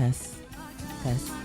Test. Test.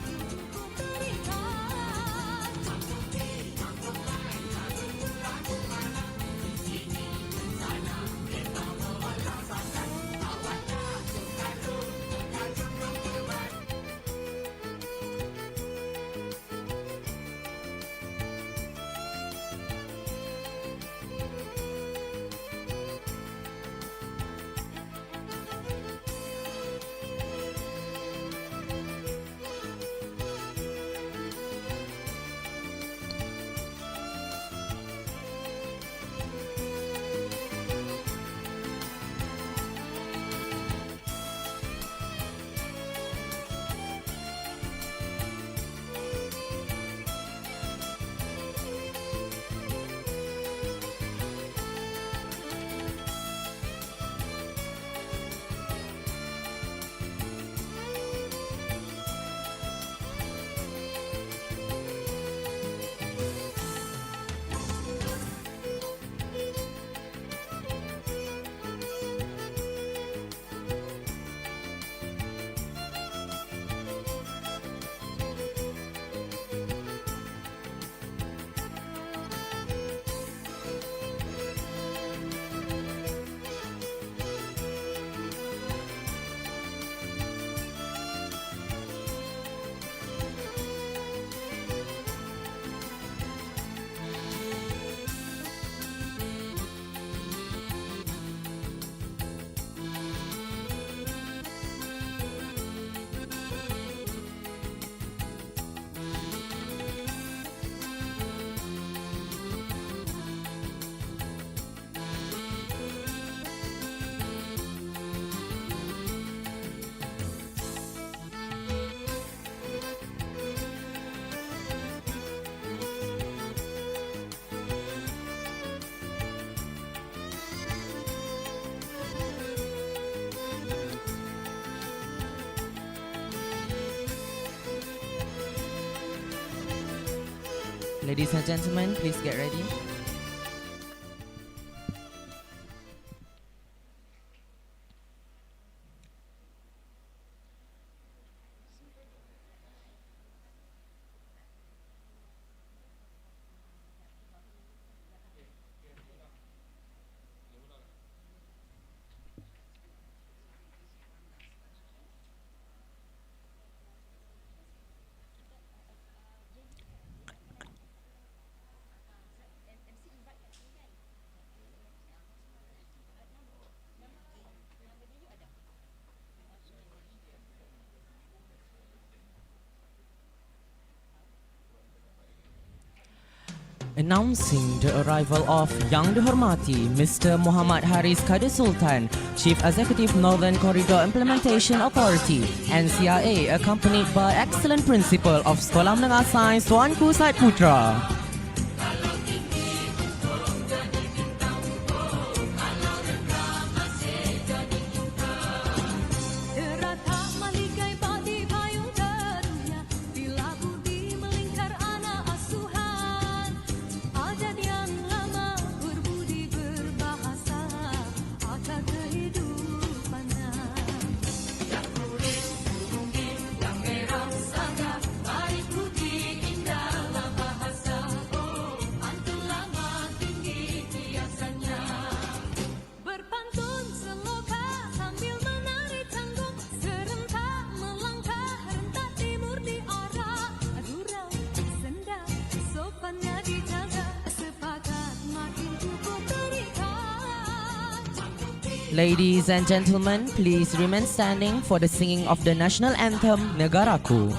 Ladies and gentlemen, please get ready. Announcing the arrival of Yang Dihormati Mr. Muhammad Haris Kadir Sultan, Chief Executive Northern Corridor Implementation Authority (NCRA), accompanied by Excellent Principal of Sekolah Menengah Sains Tuanku Said Putra. Ladies and gentlemen, please remain standing for the singing of the national anthem Negaraku.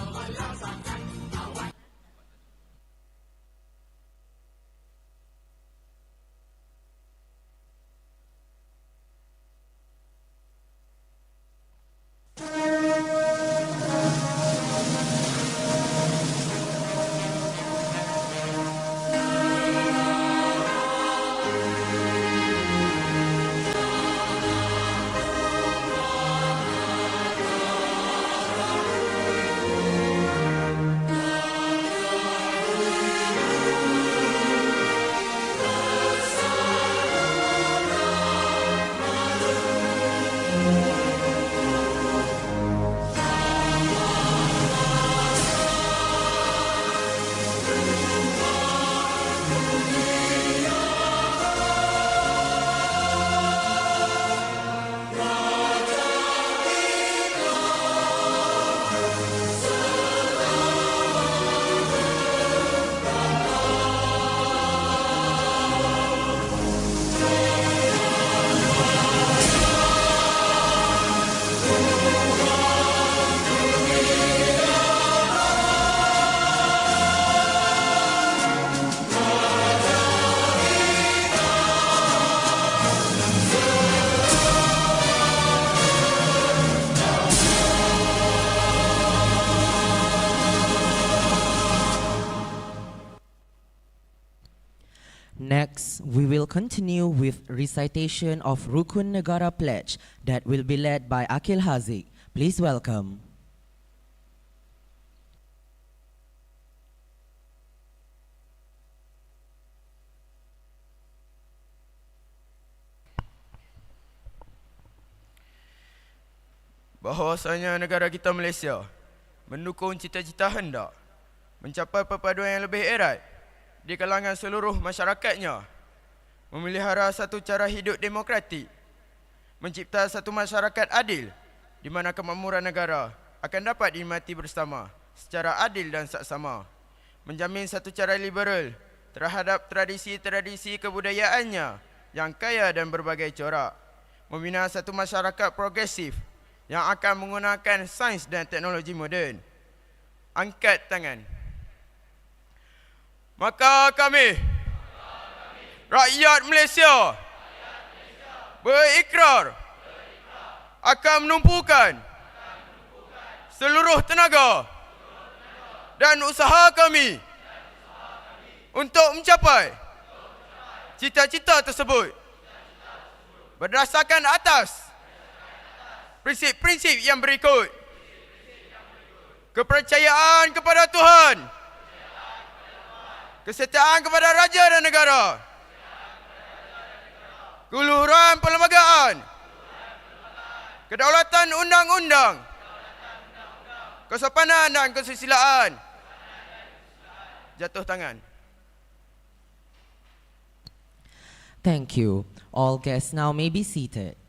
we will continue with recitation of Rukun Negara Pledge that will be led by Akil Haziq. Please welcome. Bahawasanya negara kita Malaysia mendukung cita-cita hendak mencapai perpaduan yang lebih erat di kalangan seluruh masyarakatnya, memelihara satu cara hidup demokratik, mencipta satu masyarakat adil di mana kemakmuran negara akan dapat dinikmati bersama secara adil dan saksama, menjamin satu cara liberal terhadap tradisi-tradisi kebudayaannya yang kaya dan berbagai corak, membina satu masyarakat progresif yang akan menggunakan sains dan teknologi moden. Angkat tangan. Maka kami, rakyat Malaysia, berikrar akan menumpukan seluruh tenaga dan usaha kami untuk mencapai cita-cita tersebut berdasarkan atas prinsip-prinsip yang berikut. Kepercayaan kepada Tuhan, kesetiaan kepada raja dan negara, keluhuran perlembagaan, kedaulatan undang-undang, kesopanan dan kesusilaan. Jatuh tangan. Thank you. All guests now may be seated.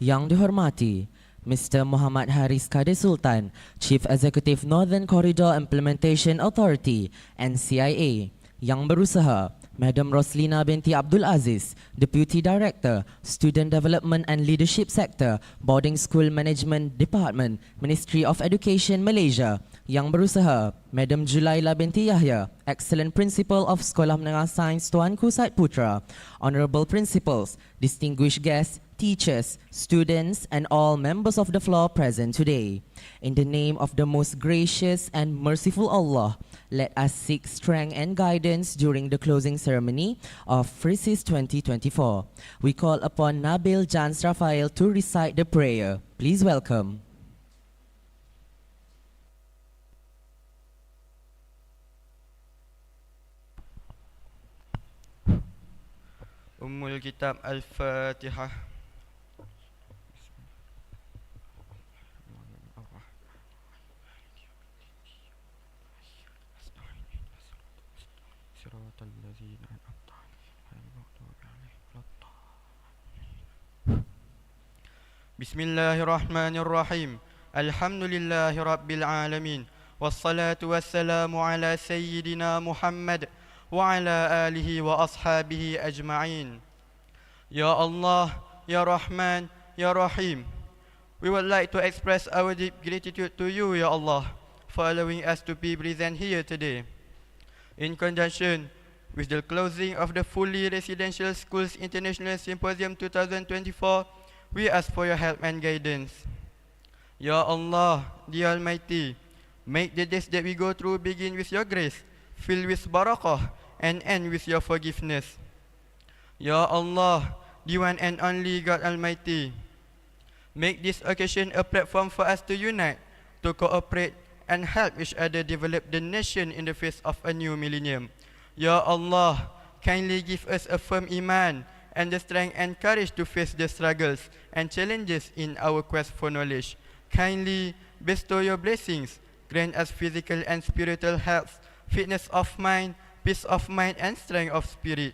Yang dihormati Mr. Muhammad Haris Kadir Sultan, Chief Executive Northern Corridor Implementation Authority (NCIA). Yang berusaha Madam Roslina binti Abdul Aziz, Deputy Director, Student Development and Leadership Sector, Boarding School Management Department, Ministry of Education Malaysia. Yang berusaha Madam Julaila binti Yahya, Excellent Principal of Sekolah Menengah Sains Tuanku Said Putra. Honorable Principals, distinguished guests, teachers, students, and all members of the floor present today. In the name of the most gracious and merciful Allah, let us seek strength and guidance during the closing ceremony of FRSIS 2024. We call upon Nabil Jans Rafael to recite the prayer. Please welcome. Ummul Kitab Al-Fatihah. Bismillahirrahmanirrahim. Alhamdulillahi Rabbil Alamin. Wassalatu wassalamu ala Sayyidina Muhammad wa ala alihi wa ashabihi ajma'in. Ya Allah, Ya Rahman, Ya Rahim. We would like to express our deep gratitude to you, Ya Allah, for allowing us to be present here today. In conjunction with the closing of the Fully Residential Schools International Symposium 2024, we ask for your help and guidance. Ya Allah, the Almighty, make the days that we go through begin with your grace, fill with barakah, and end with your forgiveness. Ya Allah, the one and only God Almighty, make this occasion a platform for us to unite, to cooperate, and help each other develop the nation in the face of a new millennium. Ya Allah, kindly give us a firm iman and the strength and courage to face the struggles and challenges in our quest for knowledge. Kindly bestow your blessings, grant us physical and spiritual health, fitness of mind, peace of mind, and strength of spirit.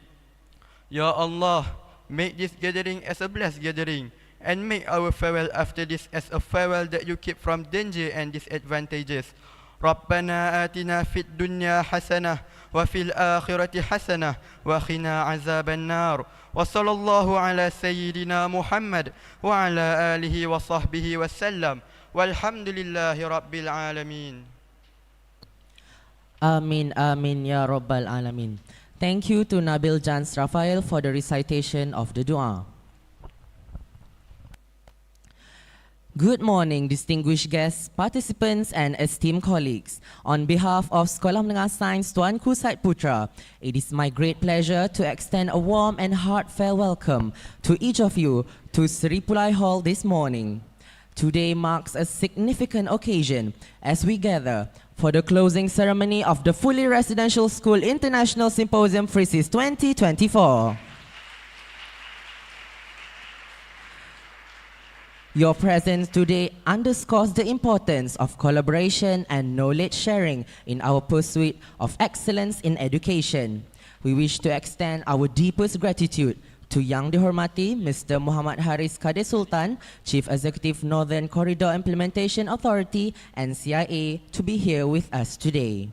Ya Allah, make this gathering as a blessed gathering, and make our farewell after this as a farewell that you keep from danger and disadvantages. Rabbana atina fid dunya hasanah wa fil akhirati hasanah wa qina azaban nar. Wa sallallahu ala sayyidina Muhammad wa ala alihi wa sahbihi wa sallam. Walhamdulillahi rabbil alamin. Amin, amin, ya Rabbal Alamin. Thank you to Nabil Jans Rafael for the recitation of the dua. Good morning, distinguished guests, participants, and esteemed colleagues. On behalf of Sekolah Menengah Sains Tuanku Said Putra, it is my great pleasure to extend a warm and heartfelt welcome to each of you to Seri Pulai Hall this morning. Today marks a significant occasion as we gather for the closing ceremony of the Fully Residential School International Symposium FRSIS 2024. Your presence today underscores the importance of collaboration and knowledge sharing in our pursuit of excellence in education. We wish to extend our deepest gratitude to Yang dihormati Mr. Muhammad Haris Kadir Sultan, Chief Executive Northern Corridor Implementation Authority (NCIA), to be here with us today.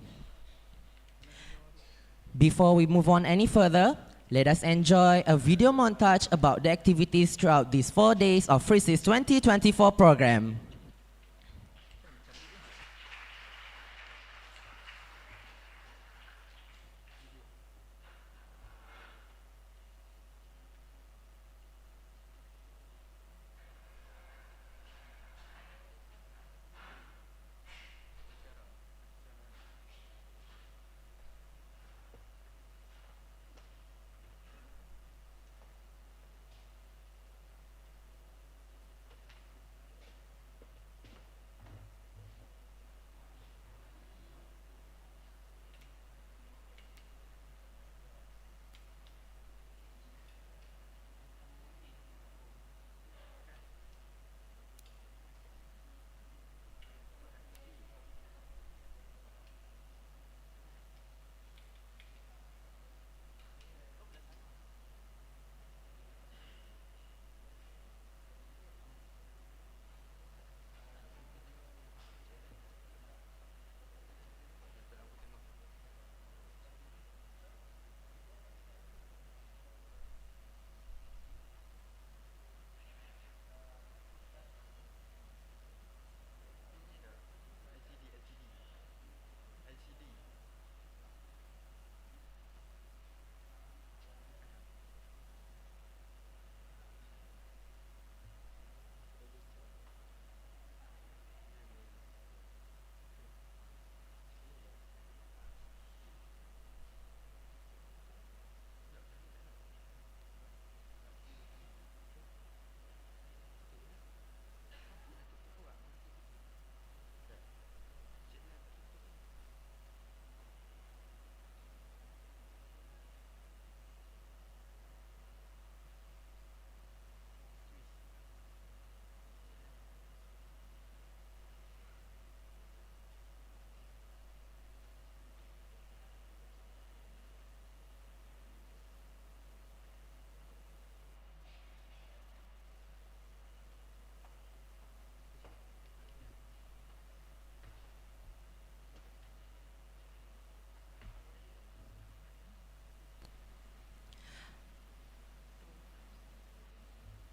Before we move on any further, let us enjoy a video montage about the activities throughout these 4 days of FRSIS 2024 program.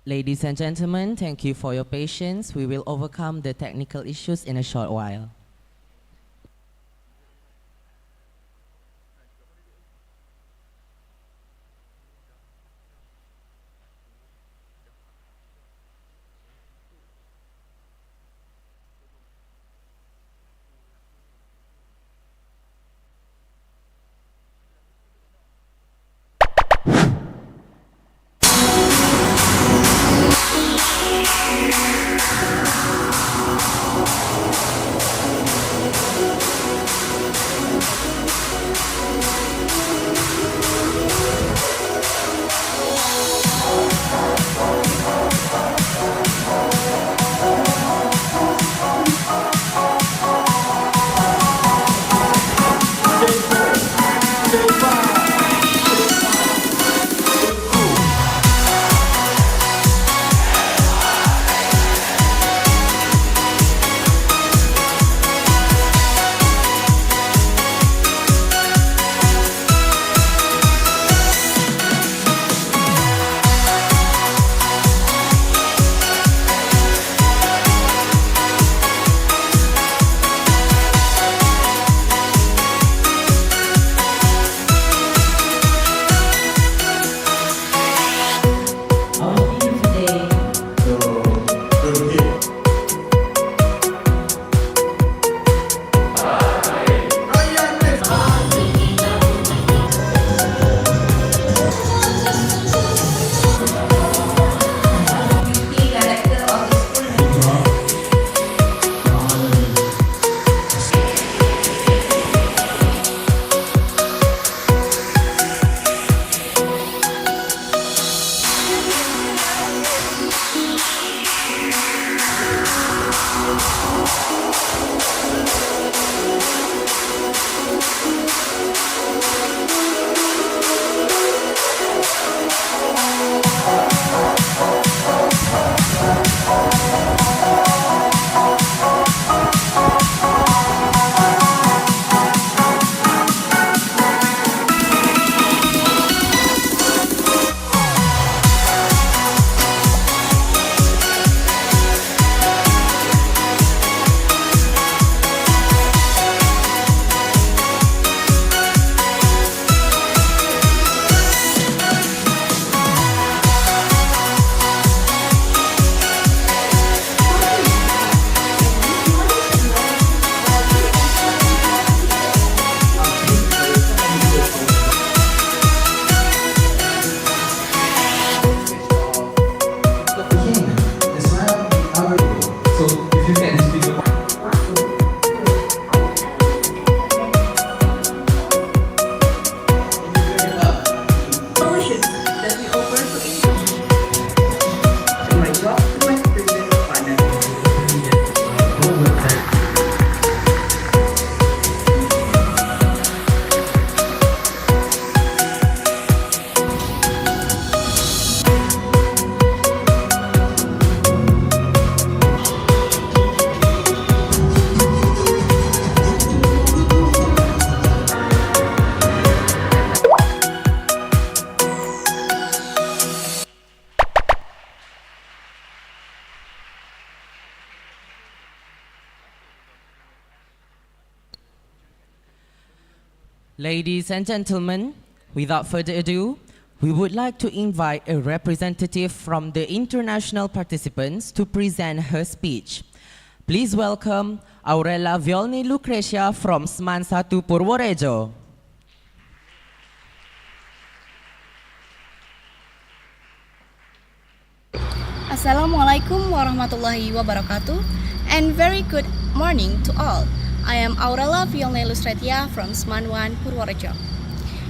Ladies and gentlemen, thank you for your patience. We will overcome the technical issues in a short while. Ladies and gentlemen, without further ado, we would like to invite a representative from the international participants to present her speech. Please welcome Aurella Violni Lucretia from SMAN 1 Purworejo. Assalamualaikum warahmatullahi wabarakatuh, and very good morning to all. I am Aurella Violni Lucretia from SMAN 1 Purworejo.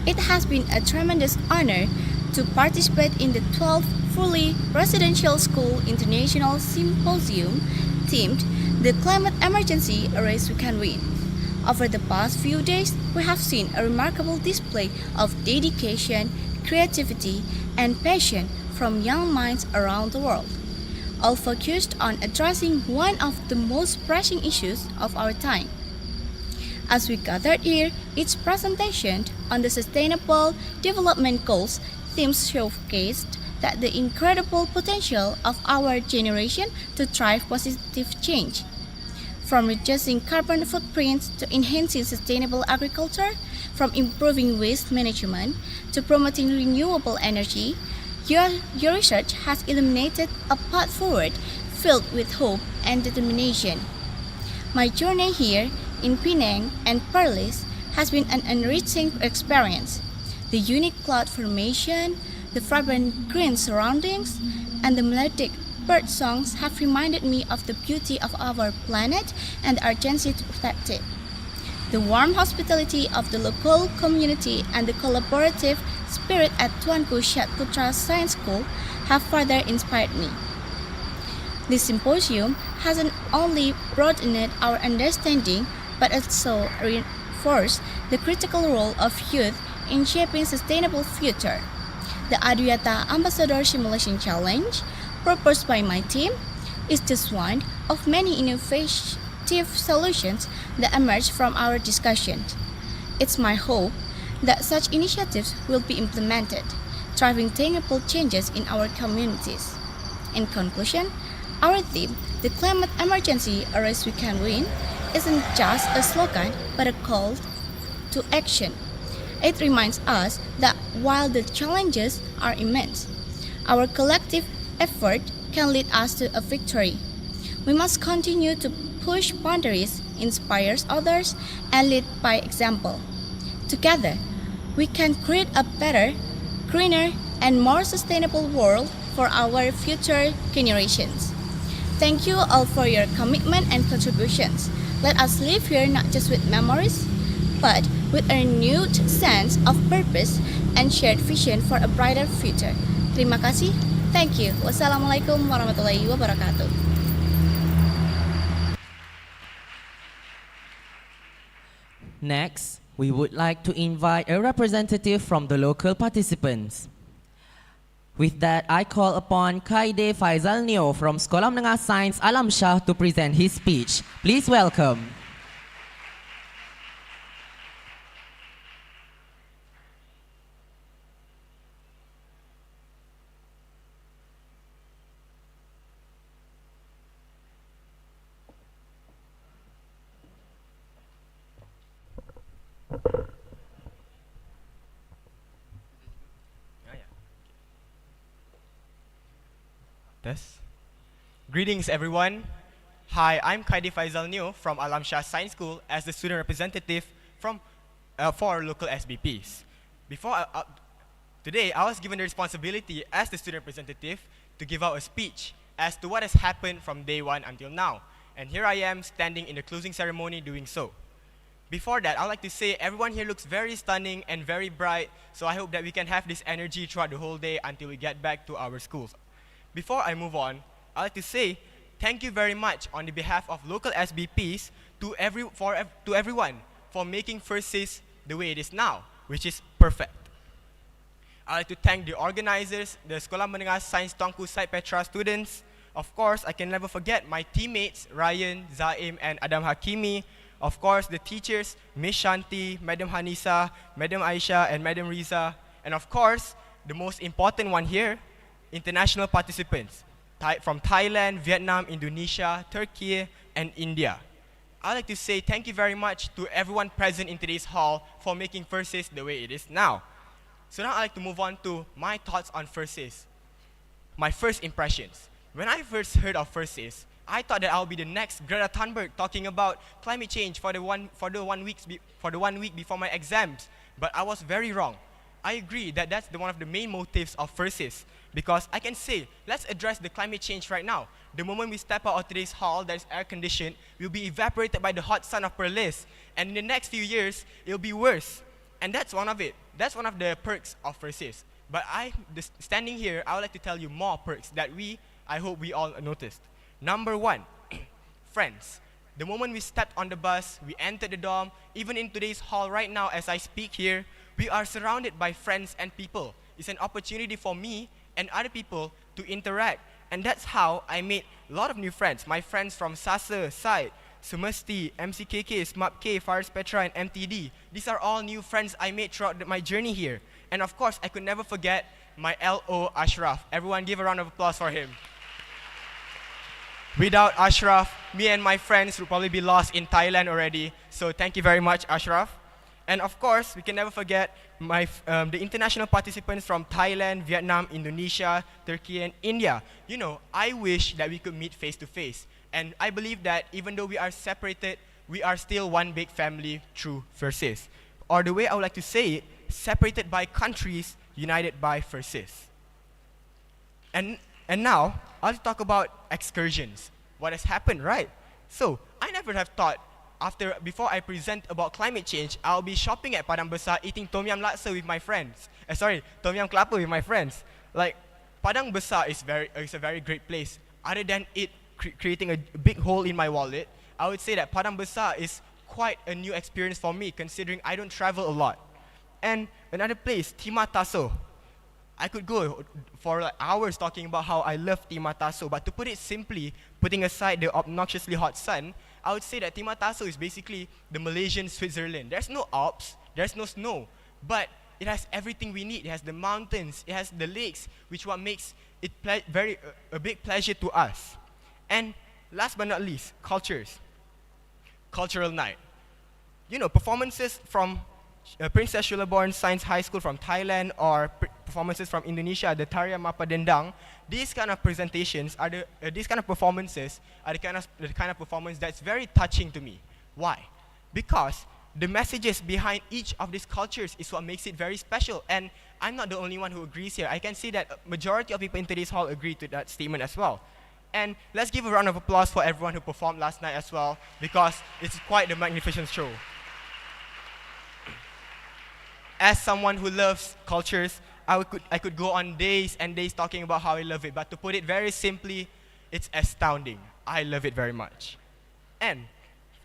It has been a tremendous honor to participate in the 12th fully residential school international symposium themed "The Climate Emergency: A Race We Can Win." Over the past few days, we have seen a remarkable display of dedication, creativity, and passion from young minds around the world, all focused on addressing one of the most pressing issues of our time. As we gathered here, each presentation on the Sustainable Development Goals themes showcased that the incredible potential of our generation to drive positive change. From reducing carbon footprints to enhancing sustainable agriculture, from improving waste management to promoting renewable energy, your research has illuminated a path forward filled with hope and determination. My journey here in Penang and Perlis has been an enriching experience. The unique cloud formation, the vibrant green surroundings, and the melodic bird songs have reminded me of the beauty of our planet and the urgency to protect it. The warm hospitality of the local community and the collaborative spirit at Tuanku Syed Putra Science School have further inspired me. This symposium hasn't only broadened our understanding but also reinforced the critical role of youth in shaping sustainable future. The Adhyata Ambassador Simulation Challenge, proposed by my team, is just one of many innovative solutions that emerge from our discussions. It's my hope that such initiatives will be implemented, driving tangible changes in our communities. In conclusion, our theme, the climate emergency, a race we can win, isn't just a slogan but a call to action. It reminds us that while the challenges are immense, our collective effort can lead us to a victory. We must continue to push boundaries, inspire others, and lead by example. Together, we can create a better, greener, and more sustainable world for our future generations. Thank you all for your commitment and contributions. Let us live here not just with memories, but with a renewed sense of purpose and shared vision for a brighter future. Terima kasih. Thank you. Wassalamualaikum warahmatullahi wabarakatuh. Next, we would like to invite a representative from the local participants. With that, I call upon Kaide Faizal Neo from Sekolah Menengah Sains Alam Shah to present his speech. Please welcome. Greetings everyone. Hi, I'm Kaidi Faizal Neo from Alam Shah Science School as the student representative for local SBPs. Today, I was given the responsibility as the student representative to give out a speech as to what has happened from day one until now. And here I am standing in the closing ceremony doing so. Before that, I'd like to say everyone here looks very stunning and very bright, so I hope that we can have this energy throughout the whole day until we get back to our schools. Before I move on, I'd like to say thank you very much on the behalf of local SBPs to everyone for making FRSIS the way it is now, which is perfect. I'd like to thank the organizers, the Sekolah Menengah Sains Tuanku Syed Petra students. Of course, I can never forget my teammates, Ryan, Zaim, and Adam Hakimi. Of course, the teachers, Miss Shanti, Madam Hanisa, Madam Aisha, and Madam Riza. And of course, the most important one here, international participants from Thailand, Vietnam, Indonesia, Turkey, and India. I'd like to say thank you very much to everyone present in today's hall for making FRSIS the way it is now. So now I'd like to move on to my thoughts on FRSIS. My first impressions. When I first heard of FRSIS, I thought that I'll be the next Greta Thunberg talking about climate change for the one week before my exams, but I was very wrong. I agree that that's one of the main motives of FRSIS, because I can say, let's address the climate change right now. The moment we step out of today's hall that is air-conditioned, we'll be evaporated by the hot sun of Perlis, and in the next few years, it'll be worse. And that's one of it. That's one of the perks of FRSIS. But standing here, I would like to tell you more perks that I hope we all noticed. Number one, friends. The moment we stepped on the bus, we entered the dorm, even in today's hall right now as I speak here, we are surrounded by friends and people. It's an opportunity for me and other people to interact. And that's how I made a lot of new friends. My friends from Sasa, Side, Sumesti, MCKK, SMAPK, FARS Petra, and MTD. These are all new friends I made throughout my journey here. And of course, I could never forget my LO Ashraf. Everyone give a round of applause for him. Without Ashraf, me and my friends would probably be lost in Thailand already. So thank you very much, Ashraf. And of course, we can never forget the international participants from Thailand, Vietnam, Indonesia, Turkey, and India. You know, I wish that we could meet face to face. And I believe that even though we are separated, we are still one big family through FRSIS. Or the way I would like to say it, separated by countries, united by FRSIS. And now, I'll talk about excursions. What has happened, right? So, I never have thought, before I present about climate change, I'll be shopping at Padang Besar, eating Tom Yam Laksa with my friends. Tom Yam Kelapa with my friends. Like, Padang Besar is a very great place. Other than it creating a big hole in my wallet, I would say that Padang Besar is quite a new experience for me, considering I don't travel a lot. And another place, Timah Taso. I could go for like hours talking about how I love Timah Taso, but to put it simply, putting aside the obnoxiously hot sun, I would say that Timah Taso is basically the Malaysian Switzerland. There's no Alps, there's no snow, but it has everything we need. It has the mountains, it has the lakes, which what makes it a big pleasure to us. And last but not least, cultural night. You know, performances from Princess Shulaborn Science High School from Thailand, or performances from Indonesia, the Tarian Mapa Dendang. These kind of presentations these kind of performances are the kind of performance that's very touching to me. Why? Because the messages behind each of these cultures is what makes it very special. And I'm not the only one who agrees here. I can see that a majority of people in today's hall agree to that statement as well. And let's give a round of applause for everyone who performed last night as well, because it's quite a magnificent show. As someone who loves cultures, I could go on days and days talking about how I love it, but to put it very simply, it's astounding. I love it very much. And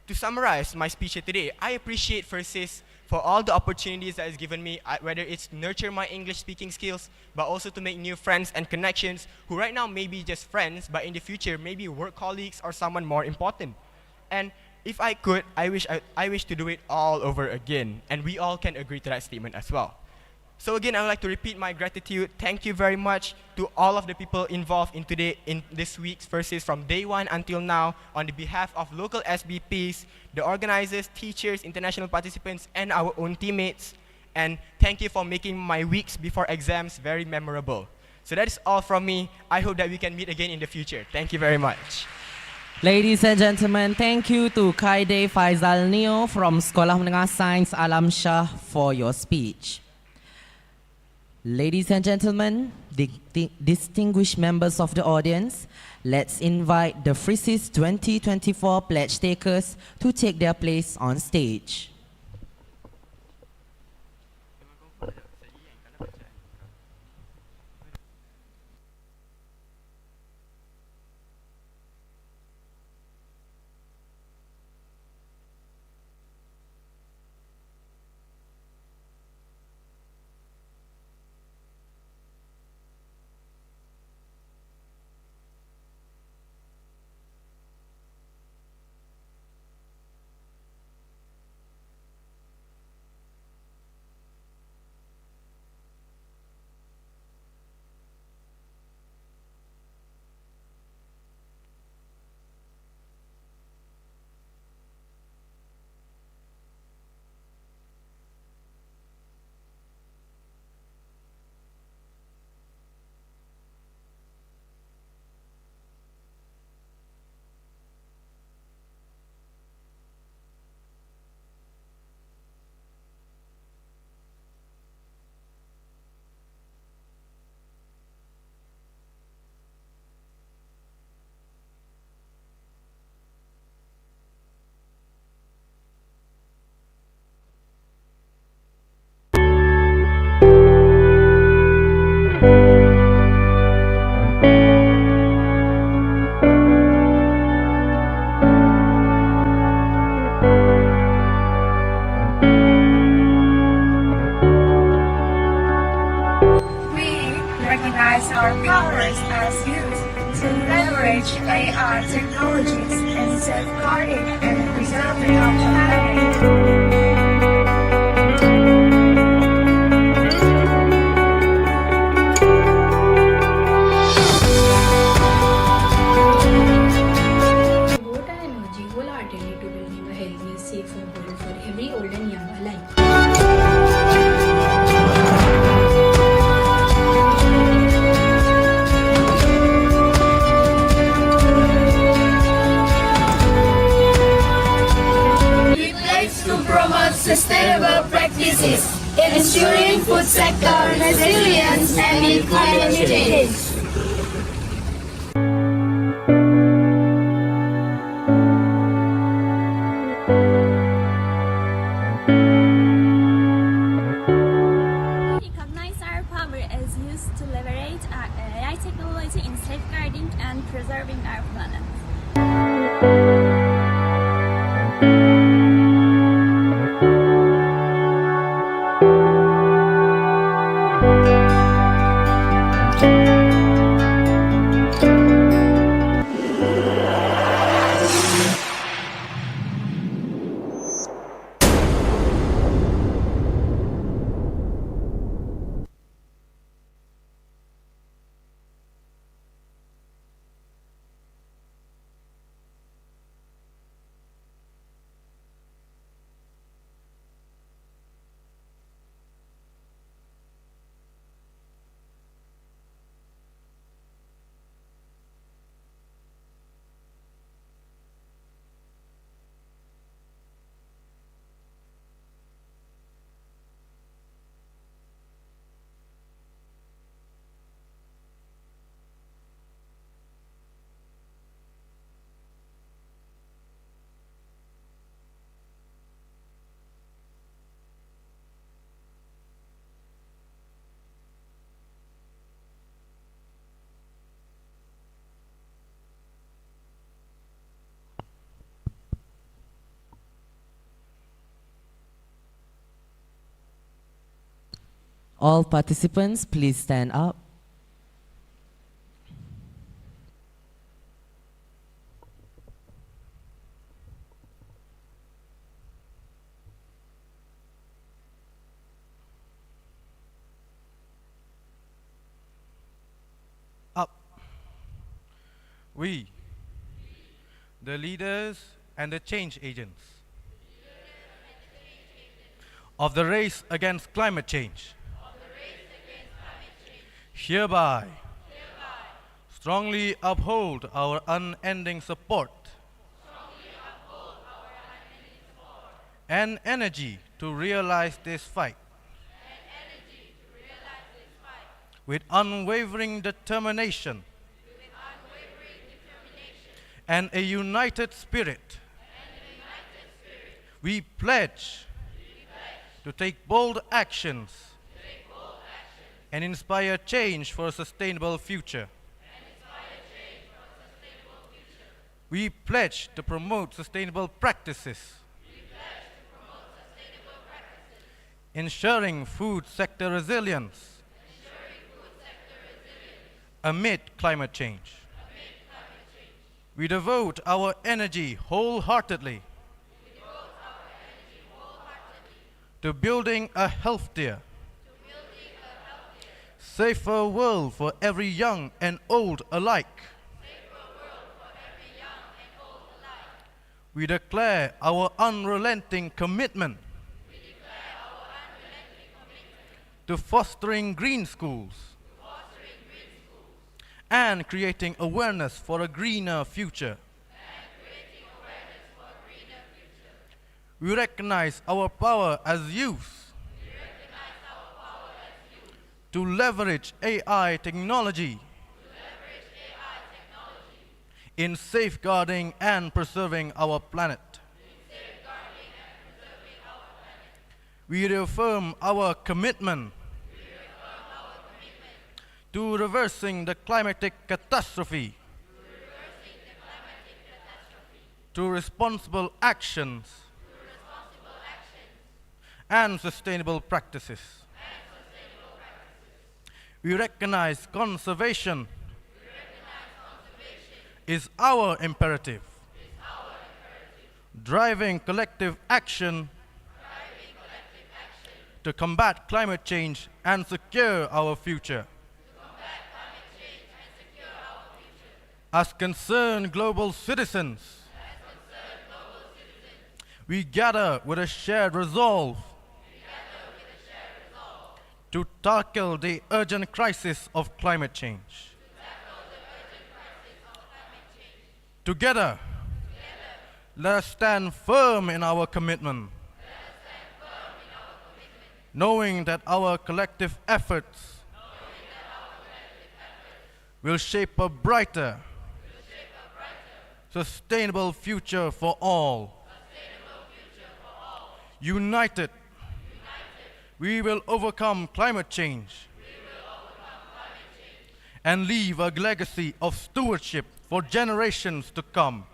to summarize my speech here today, I appreciate FRSIS for all the opportunities that it's given me, whether it's to nurture my English speaking skills, but also to make new friends and connections who right now may be just friends, but in the future may be work colleagues or someone more important. And if I could, I wish to do it all over again, and we all can agree to that statement as well. So again, I would like to repeat my gratitude. Thank you very much to all of the people involved in this week's FRSIS from day one until now, on the behalf of local SBPs, the organizers, teachers, international participants, and our own teammates. And thank you for making my weeks before exams very memorable. So that is all from me. I hope that we can meet again in the future. Thank you very much. Ladies and gentlemen, thank you to Kaide Faizal Neo from Sekolah Menengah Sains Alam Shah for your speech. Ladies and gentlemen, distinguished members of the audience, let's invite the FRSIS 2024 pledge takers to take their place on stage. recognize our powers as youth to leverage AI technologies in safeguarding and preserving our planet. Menteri Olden Yang Balai. We pledge to promote sustainable practices, ensuring food sector resilience and climate change. We recognize our power as used to leverage our AI technology in safeguarding and preserving our planet. All participants, please stand up. Up. We, the leaders and the change agents of the race against climate change, hereby strongly uphold our unending support and energy to realize this fight with unwavering determination and a united spirit. We pledge to take bold actions and inspire change for a sustainable future. We pledge to promote sustainable practices, ensuring food sector resilience amid climate change. We devote our energy wholeheartedly to building a healthier, safer world for every young and old alike. We declare our unrelenting commitment to fostering green schools and creating awareness for a greener future. We recognize our power as youth to leverage AI technology in safeguarding and preserving our planet. We reaffirm our commitment to reversing the climatic catastrophe, to responsible actions and sustainable practices. We recognize conservation is our imperative, driving collective action to combat climate change and secure our future. As concerned global citizens, We gather with a shared resolve to tackle the urgent crisis of climate change. Together, let us stand firm in our commitment, knowing that our collective efforts will shape a brighter, sustainable future for all. United, we will overcome climate change and leave a legacy of stewardship for generations to come.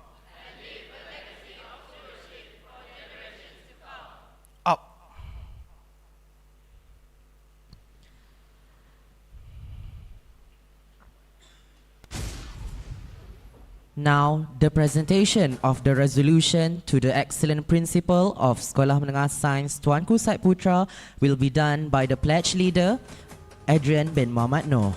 Up. Now, the presentation of the resolution to the excellent principal of Sekolah Menengah Sains Tuanku Said Putra will be done by the pledge leader, Adrian bin Muhammad Noor.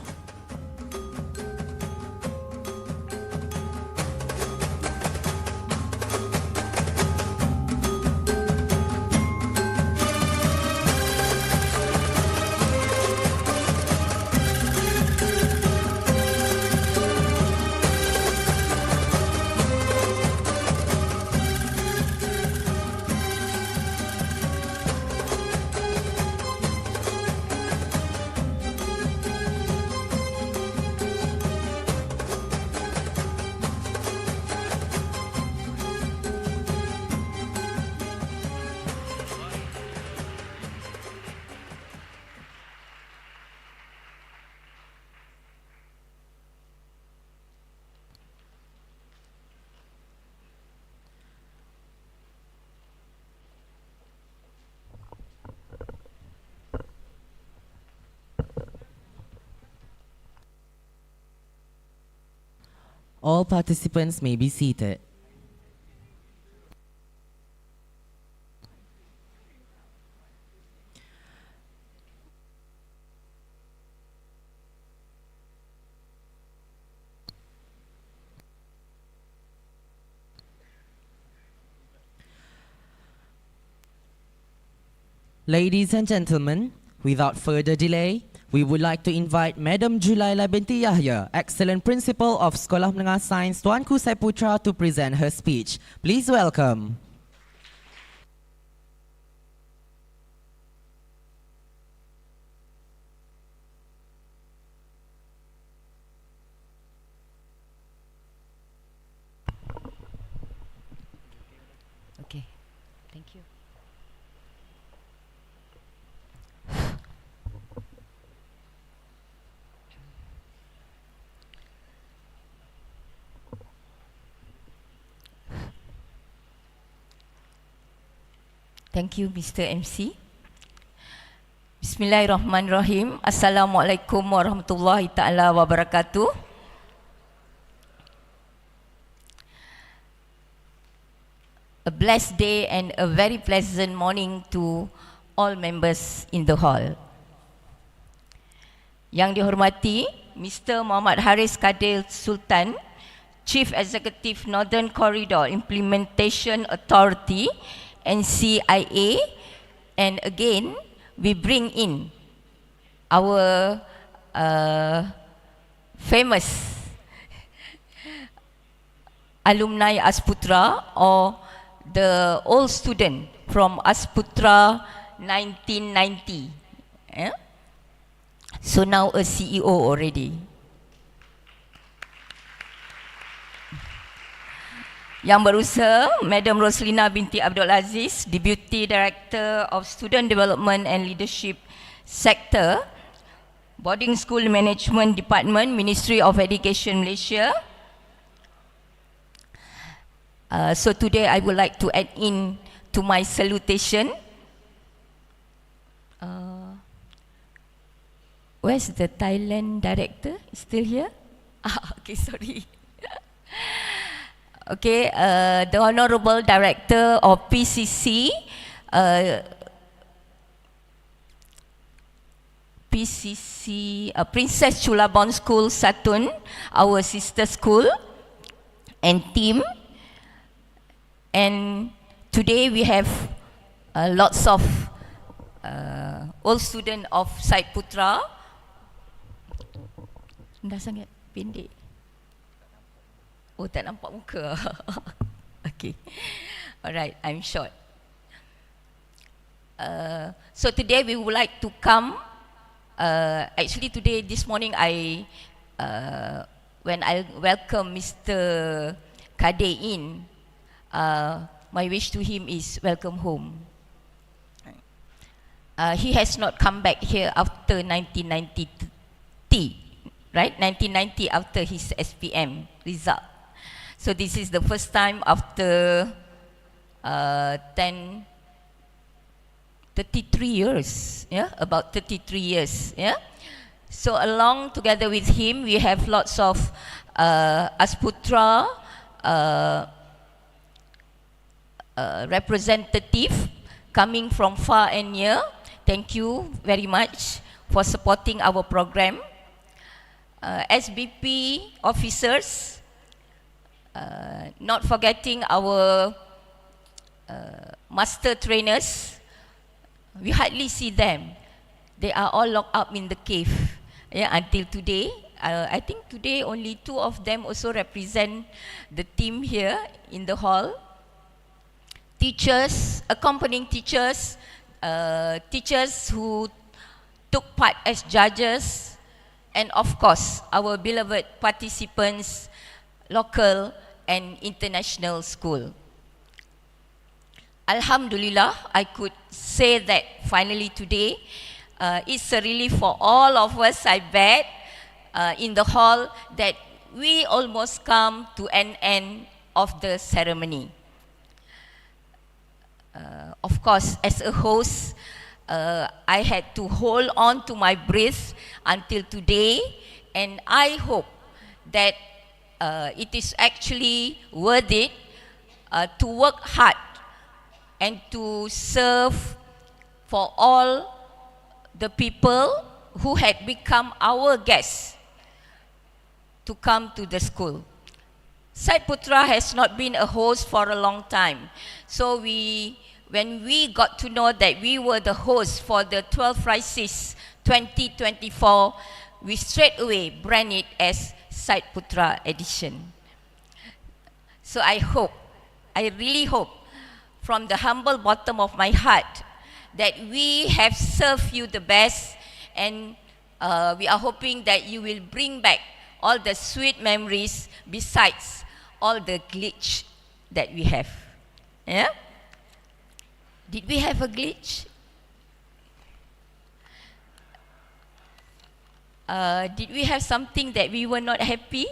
All participants may be seated. Ladies and gentlemen, without further delay, we would like to invite Madam Julaila binti Yahya, Excellent Principal of Sekolah Menengah Sains Tuanku Said Putra, to present her speech. Please welcome. Okay, thank you. Thank you, Mr. MC. Bismillahirrahmanirrahim. Assalamualaikum warahmatullahi ta'ala wabarakatuh. A blessed day and a very pleasant morning to all members in the hall. Yang dihormati Mr. Muhammad Haris Kadir Sultan, Chief Executive Northern Corridor Implementation Authority, NCIA, and again we bring in our famous alumni Asputra, or the old student from Asputra 1990. So now a CEO already. Yang berusaha, Madam Roslina binti Abdul Aziz, Deputy Director of Student Development and Leadership Sector, Boarding School Management Department, Ministry of Education Malaysia. So today I would like to add in to my salutation. Where's the Thailand director? Still here? Okay, sorry. Okay, the Honorable Director of PCC, Princess Chulabon School Satun, our sister school, and team, and today we have lots of old student of Syed Putra. Dah sangat pendek. Oh, tak nampak muka. Okay. Alright, I'm short. So today we would like to come. Actually today, this morning, when I welcome Mr. Kade in, my wish to him is welcome home. He has not come back here after 1990, right? 1990 after his SPM result. So this is the first time after 33 years, yeah, about 33 years, yeah. So along together with him, we have lots of Asputra representative coming from far and near. Thank you very much for supporting our program. SBP officers, not forgetting our master trainers. We hardly see them. They are all locked up in the cave, yeah, until today. I think today only 2 of them also represent the team here in the hall. Teachers, accompanying teachers, teachers who took part as judges, and of course our beloved participants, local and international school. Alhamdulillah, I could say that finally today, it's a relief for all of us, I bet, in the hall, that we almost come to an end of the ceremony. Of course, as a host, I had to hold on to my breath until today, and I hope that it is actually worth it to work hard and to serve for all the people who had become our guests to come to the school. Syed Putra has not been a host for a long time. So when we got to know that we were the host for the 12th FRSIS 2024, we straight away brand it as Syed Putra edition. So I really hope, from the humble bottom of my heart, that we have served you the best, and we are hoping that you will bring back all the sweet memories besides all the glitch that we have. Yeah? Did we have a glitch? Did we have something that we were not happy?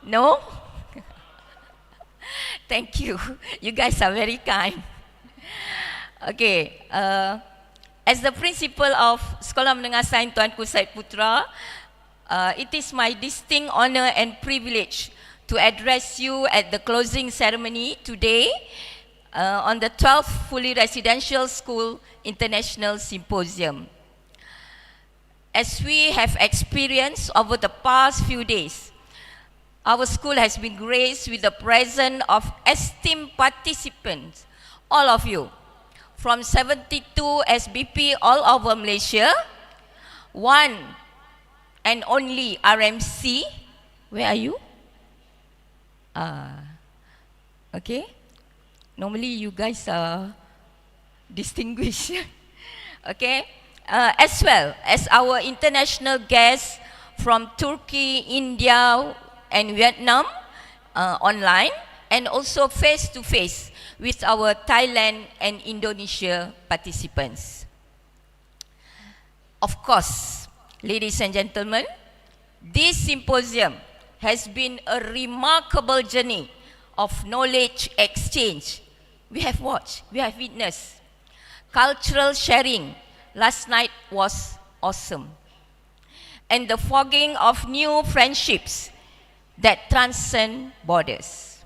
No? Thank you. You guys are very kind. Okay. As the principal of Sekolah Menengah Sains Tuanku Syed Putra, it is my distinct honor and privilege to address you at the closing ceremony today on the 12th Fully Residential School International Symposium. As we have experienced over the past few days, our school has been graced with the presence of esteemed participants, all of you, from 72 SBP all over Malaysia, one and only RMC. Where are you? Okay. Normally you guys are distinguished. Okay. As well as our international guests from Turkey, India, and Vietnam online, and also face-to-face with our Thailand and Indonesia participants. Of course, ladies and gentlemen, this symposium has been a remarkable journey of knowledge exchange. We have watched, we have witnessed. Cultural sharing last night was awesome. And the forging of new friendships that transcend borders.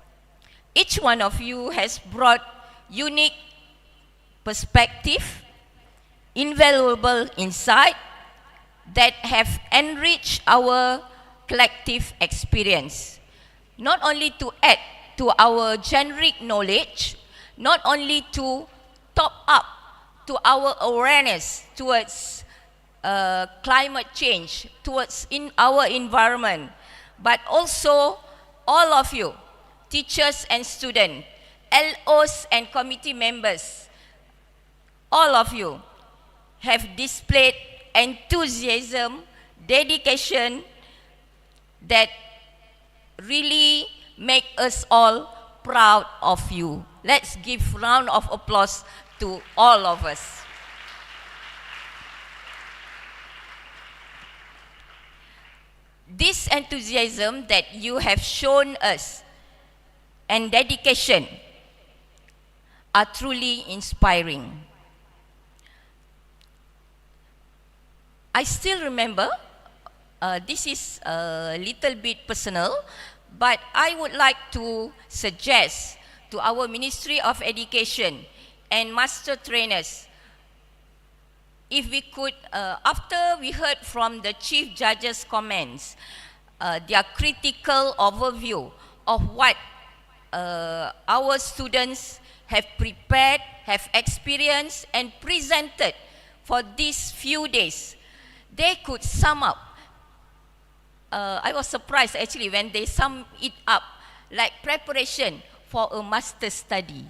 Each one of you has brought unique perspective, invaluable insight that have enriched our collective experience, not only to add to our generic knowledge, not only to top up to our awareness towards climate change, towards in our environment, but also all of you, teachers and students, LOs and committee members, all of you have displayed enthusiasm, dedication that really make us all proud of you. Let's give a round of applause to all of us. This enthusiasm that you have shown us and dedication are truly inspiring. I still remember, this is a little bit personal, but I would like to suggest to our Ministry of Education and master trainers, if we could, after we heard from the Chief Judge's comments, their critical overview of what our students have prepared, have experienced and presented for these few days, they could sum up. I was surprised actually when they sum it up like preparation for a master study.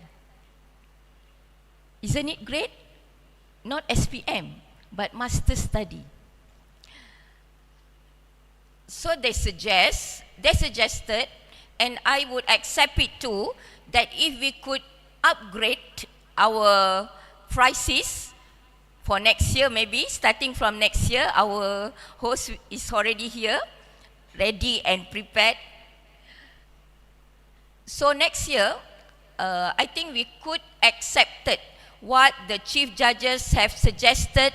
Isn't it great? Not SPM, but master study. So they suggested, and I would accept it too, that if we could upgrade our FRSIS for next year, maybe starting from next year, our host is already here, ready and prepared. So next year, I think we could accept it, what the Chief Judges have suggested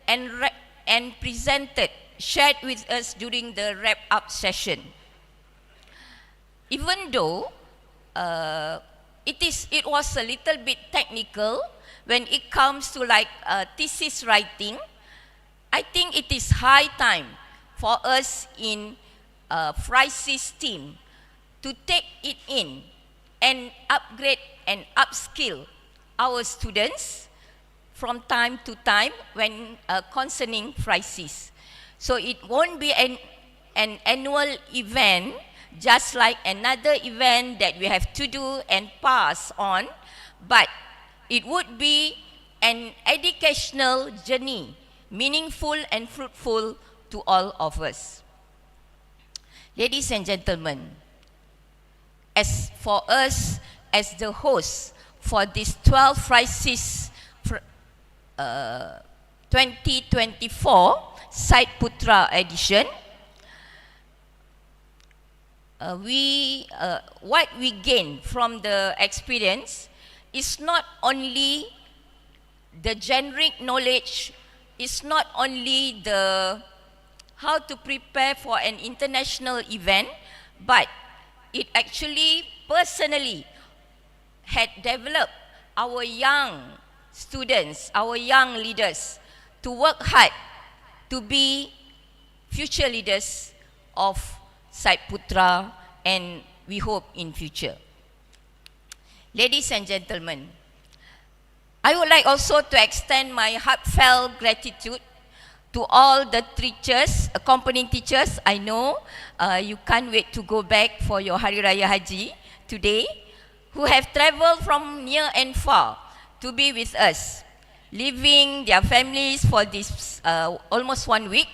and presented, shared with us during the wrap-up session. Even though it was a little bit technical when it comes to like thesis writing, I think it is high time for us in FRSIS team to take it in and upgrade and upskill our students from time to time when concerning FRSIS. So it won't be an annual event just like another event that we have to do and pass on, but it would be an educational journey, meaningful and fruitful to all of us. Ladies and gentlemen, as for us as the host for this 12th FRSIS 2024 Site Putra edition, what we gain from the experience is not only the generic knowledge, is not only the how to prepare for an international event, but it actually personally had developed our young students, our young leaders to work hard to be future leaders of Site Putra, and we hope in future. Ladies and gentlemen, I would like also to extend my heartfelt gratitude to all the teachers, accompanying teachers. I know you can't wait to go back for your Hari Raya Haji today, who have traveled from near and far to be with us, leaving their families for this almost 1 week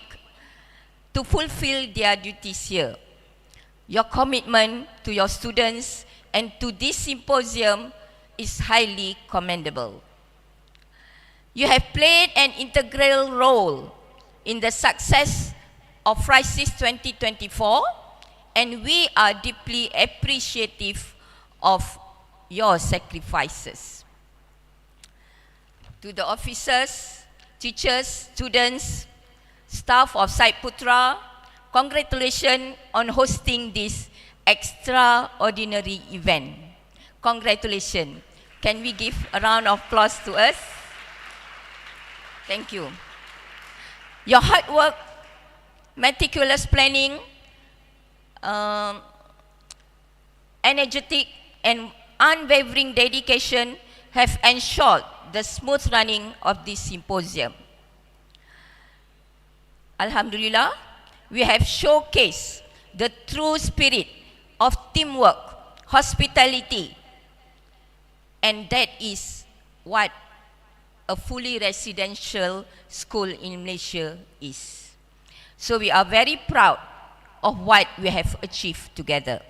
to fulfill their duties here. Your commitment to your students and to this symposium is highly commendable. You have played an integral role in the success of FRSIS 2024, and we are deeply appreciative of your sacrifices. To the officers, teachers, students, staff of Site Putra, congratulations on hosting this extraordinary event. Congratulations. Can we give a round of applause to us? Thank you. Your hard work, meticulous planning, energetic and unwavering dedication have ensured the smooth running of this symposium. Alhamdulillah, we have showcased the true spirit of teamwork, hospitality, and that is what a fully residential school in Malaysia is. So we are very proud of what we have achieved together.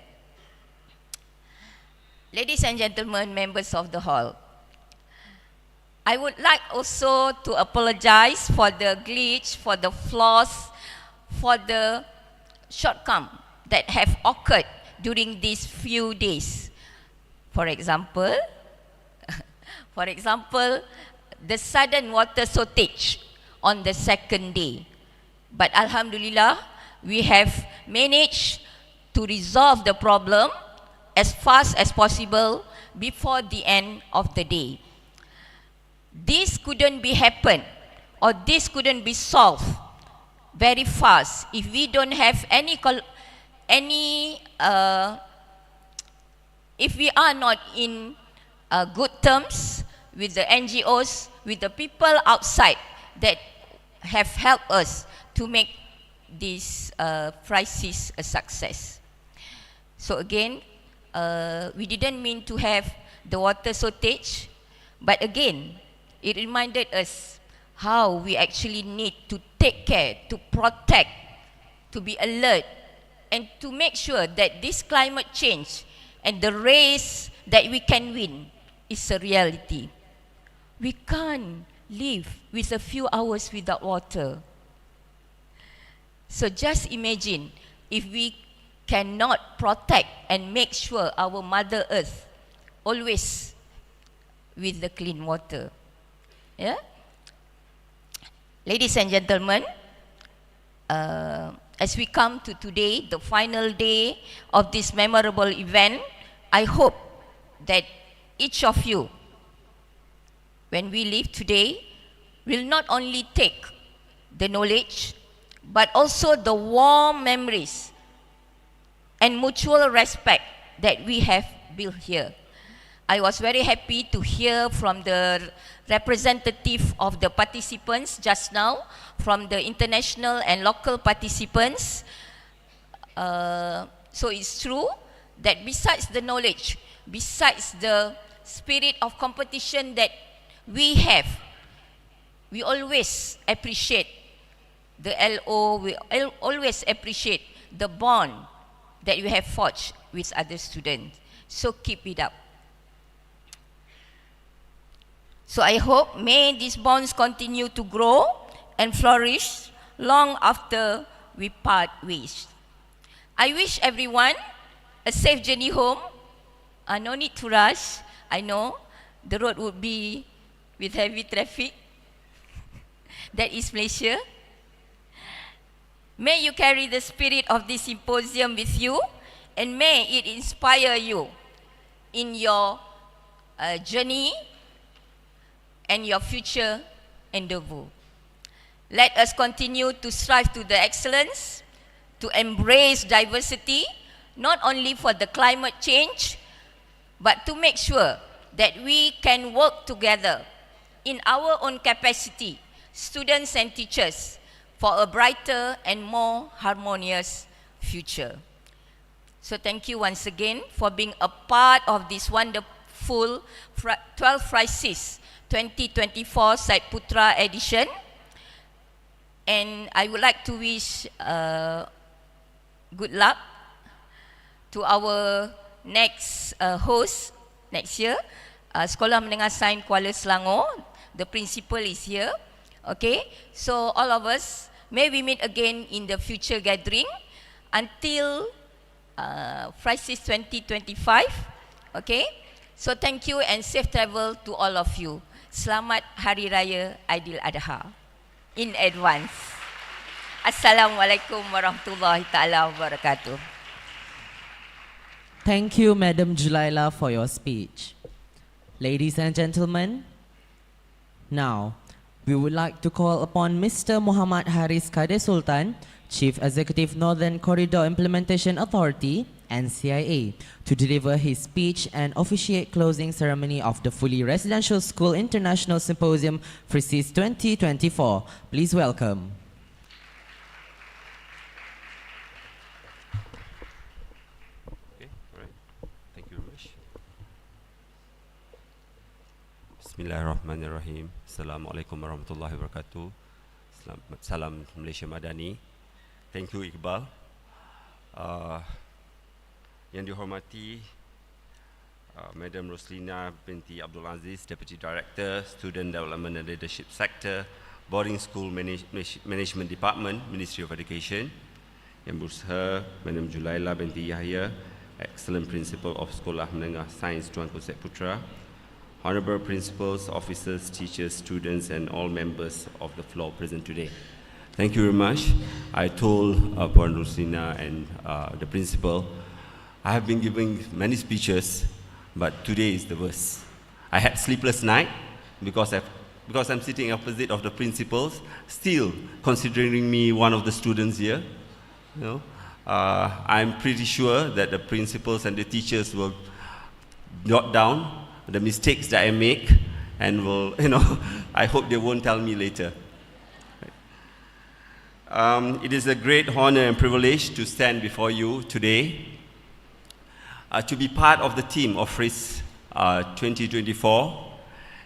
Ladies and gentlemen, members of the hall, I would like also to apologize for the glitch, for the flaws, for the shortcomings that have occurred during these few days. For example, the sudden water shortage on the second day. But Alhamdulillah, we have managed to resolve the problem as fast as possible before the end of the day. This couldn't be happen, or this couldn't be solved very fast if we don't have if we are not in good terms with the NGOs, with the people outside that have helped us to make this FRSIS a success. So again, we didn't mean to have the water shortage, but again, it reminded us how we actually need to take care, to protect, to be alert, and to make sure that this climate change and the race that we can win is a reality. We can't live with a few hours without water. So just imagine if we cannot protect and make sure our Mother Earth always with the clean water. Yeah? Ladies and gentlemen, as we come to today, the final day of this memorable event, I hope that each of you, when we leave today, will not only take the knowledge, but also the warm memories and mutual respect that we have built here. I was very happy to hear from the representative of the participants just now, from the international and local participants. So it's true that besides the knowledge, besides the spirit of competition that we have, we always appreciate the LO, we always appreciate the bond that you have forged with other students. So keep it up. So I hope may these bonds continue to grow and flourish long after we part ways. I wish everyone a safe journey home. No need to rush. I know the road would be with heavy traffic. That is Malaysia. May you carry the spirit of this symposium with you, and may it inspire you in your journey and your future endeavor. Let us continue to strive to the excellence, to embrace diversity, not only for the climate change, but to make sure that we can work together in our own capacity, students and teachers, for a brighter and more harmonious future. So thank you once again for being a part of this wonderful 12th FRSIS 2024 Syed Putra edition. And I would like to wish good luck to our next host next year, Sekolah Menengah Sains Kuala Selangor. The principal is here. Okay, so all of us, may we meet again in the future gathering until FRSIS 2025. Okay, so thank you and safe travel to all of you. Selamat Hari Raya Aidiladha in advance. Assalamualaikum warahmatullahi taala wabarakatuh. Thank you, Madam Julaila, for your speech. Ladies and gentlemen, now we would like to call upon Mr. Muhammad Haris Kadir Sultan, Chief Executive Northern Corridor Implementation Authority, NCIA, to deliver his speech and officiate closing ceremony of the Fully Residential School International Symposium FRSIS 2024. Please welcome. Okay, all right. Thank you very much. Bismillahirrahmanirrahim. Assalamualaikum warahmatullahi wabarakatuh. Salam Malaysia Madani. Thank you, Iqbal. Yang dihormati Madam Roslina binti Abdul Aziz, Deputy Director, Student Development and Leadership Sector, Boarding School Management Department, Ministry of Education. Yang berusaha Madam Julaila binti Yahya, Excellent Principal of Sekolah Menengah Sains Tuan Konsep Putra, Honorable Principals, Officers, Teachers, Students and all members of the floor present today. Thank you very much. I told Puan Roslina and the Principal, I have been giving many speeches, but today is the worst. I had sleepless night because I'm sitting opposite of the principals, still considering me one of the students here. You know, I'm pretty sure that the principals and the teachers will jot down the mistakes that I make, and will, I hope they won't tell me later. It is a great honor and privilege to stand before you today, to be part of the team of FRSIS 2024,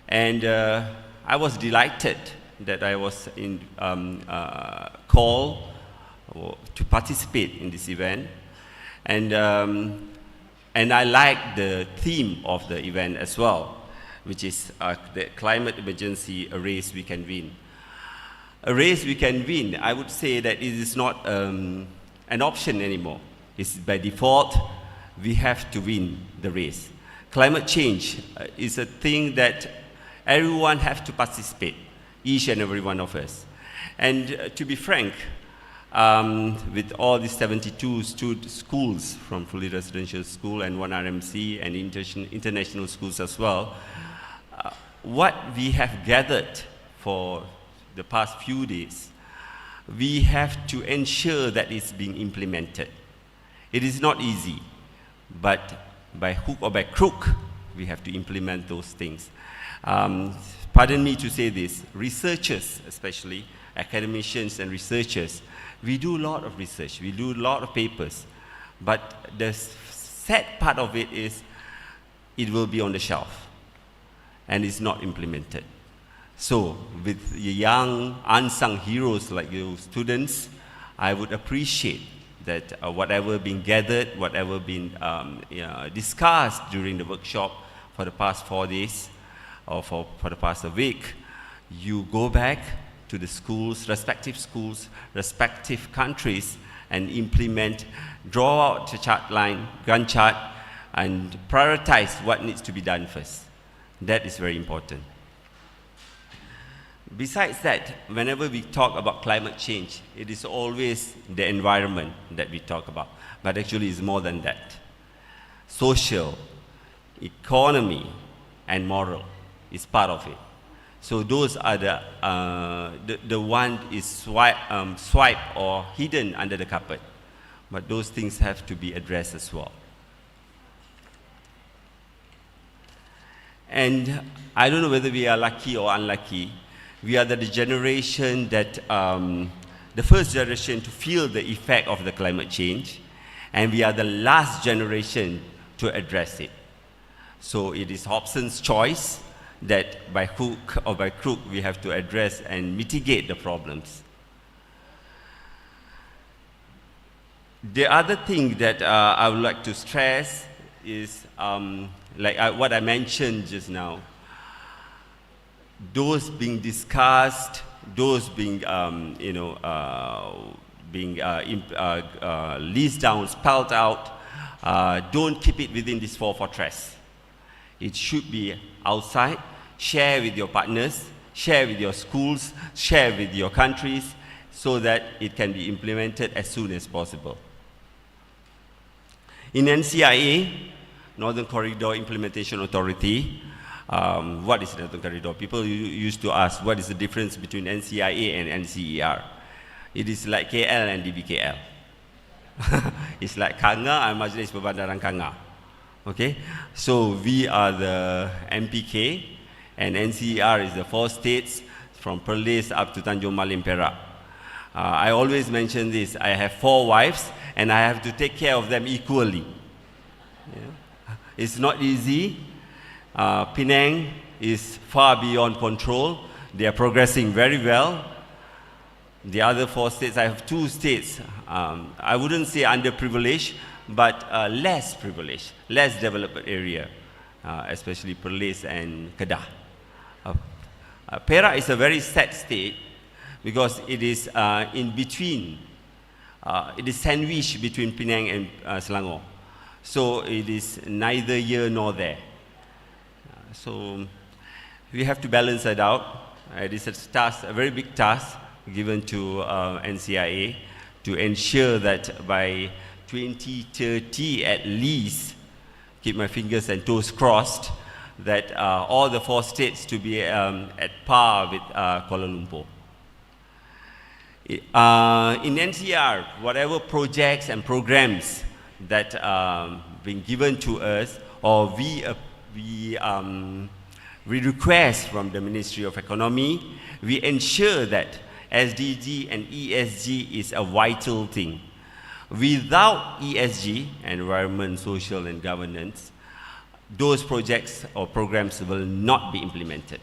and I was delighted that I was called to participate in this event, and I like the theme of the event as well, which is the climate emergency, a race we can win. A race we can win, I would say that it is not an option anymore. It's by default, we have to win the race. Climate change is a thing that everyone has to participate, each and every one of us. And to be frank, with all these 72 schools from fully residential school and one RMC and international schools as well, what we have gathered for the past few days, we have to ensure that it's being implemented. It is not easy, but by hook or by crook, we have to implement those things. Pardon me to say this, researchers especially, academicians and researchers, we do a lot of research, we do a lot of papers, but the sad part of it is it will be on the shelf and it's not implemented. So with young unsung heroes like you students, I would appreciate that whatever been gathered, whatever been discussed during the workshop for the past 4 days or for the past week, you go back to the schools, respective countries, and implement, draw out the chart line, Gantt chart, and prioritize what needs to be done first. That is very important. Besides that, whenever we talk about climate change, it is always the environment that we talk about, but actually it's more than that. Social, economy, and moral is part of it. So those are the one is swipe or hidden under the carpet. But those things have to be addressed as well. And I don't know whether we are lucky or unlucky. We are the generation that, the first generation to feel the effect of the climate change, and we are the last generation to address it. So it is Hobson's choice that by hook or by crook we have to address and mitigate the problems. The other thing that I would like to stress is what I mentioned just now. Those being discussed, those being list down, spelled out, don't keep it within this four fortress. It should be outside. Share with your partners, share with your schools, share with your countries, so that it can be implemented as soon as possible. In NCIA, Northern Corridor Implementation Authority, what is Northern Corridor? People used to ask, what is the difference between NCIA and NCER? It is like KL and DBKL. It's like Kanga and Majlis Perbandaran Kanga. Okay, so we are the MPK, and NCER is the 4 states from Perlis up to Tanjung Malim Perak. I always mention this, I have 4 wives and I have to take care of them equally. Yeah. It's not easy. Penang is far beyond control. They are progressing very well. The other 4 states, I have 2 states, I wouldn't say underprivileged, but less privileged, less developed area, especially Perlis and Kedah. Perak is a very sad state because it is in between, it is sandwiched between Penang and Selangor. So it is neither here nor there. So we have to balance it out. It is a task, a very big task given to NCIA to ensure that by 2030 at least, keep my fingers and toes crossed, that all the 4 states to be at par with Kuala Lumpur. In NCR, whatever projects and programs that been given to us, or we request from the Ministry of Economy, we ensure that SDG and ESG is a vital thing. Without ESG, environment, social and governance, those projects or programs will not be implemented.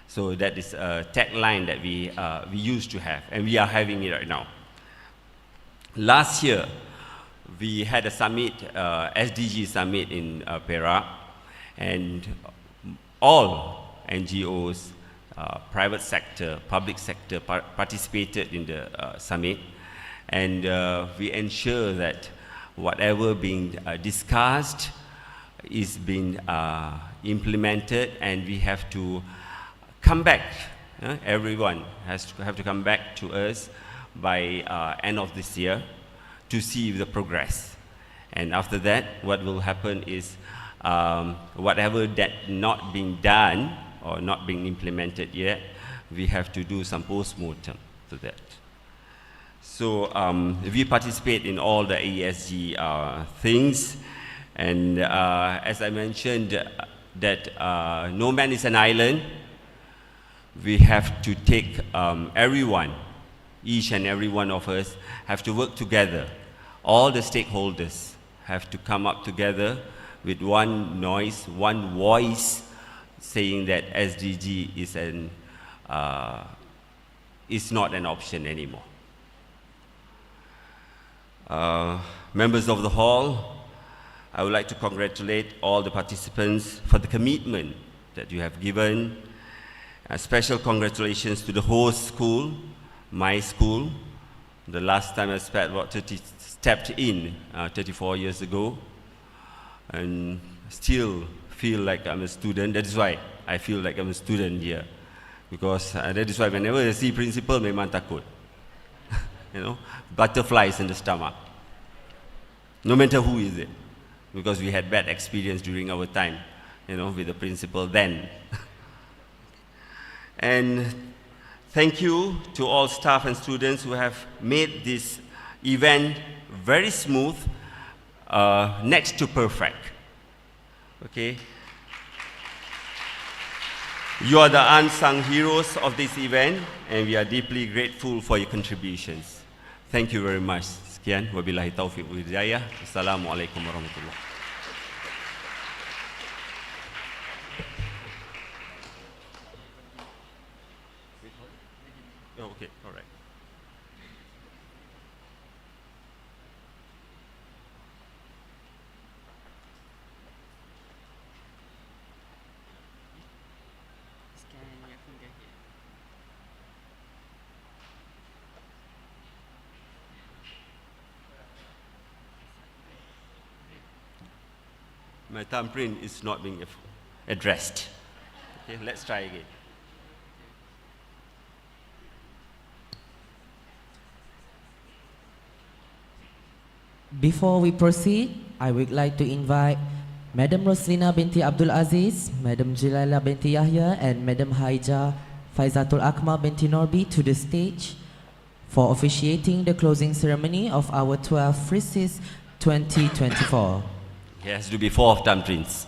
So that is a tagline that we used to have, and we are having it right now. Last year, we had a summit, SDG summit in Perak, and all NGOs, private sector, public sector participated in the summit, and we ensure that whatever being discussed is being implemented, and we have to come back. Everyone has to have to come back to us by end of this year to see the progress. And after that, what will happen is whatever that not being done or not being implemented yet, we have to do some post-mortem to that. So we participate in all the ESG things, and as I mentioned, that no man is an island. We have to take everyone, each and every one of us have to work together. All the stakeholders have to come up together with one noise, one voice, saying that SDG is not an option anymore. Members of the hall, I would like to congratulate all the participants for the commitment that you have given. A special congratulations to the host school, my school. The last time I stepped in 34 years ago, and still feel like I'm a student. That is why I feel like I'm a student here, because that is why whenever I see principal, memang takut. You know, butterflies in the stomach. No matter who is it, because we had bad experience during our time, you know, with the principal then. And thank you to all staff and students who have made this event very smooth, next to perfect. Okay? You are the unsung heroes of this event, and we are deeply grateful for your contributions. Thank you very much. Sekian, wabillahi taufiq wal hidayah. Assalamualaikum warahmatullahi. Oh, okay, all right. My thumbprint is not being addressed. Okay, let's try again. Before we proceed, I would like to invite Madam Roslina binti Abdul Aziz, Madam Jilaila binti Yahya, and Madam Haija Faizatul Akmal binti Norbi to the stage for officiating the closing ceremony of our 12th FRSIS 2024. He has to be 4 of time, Prince.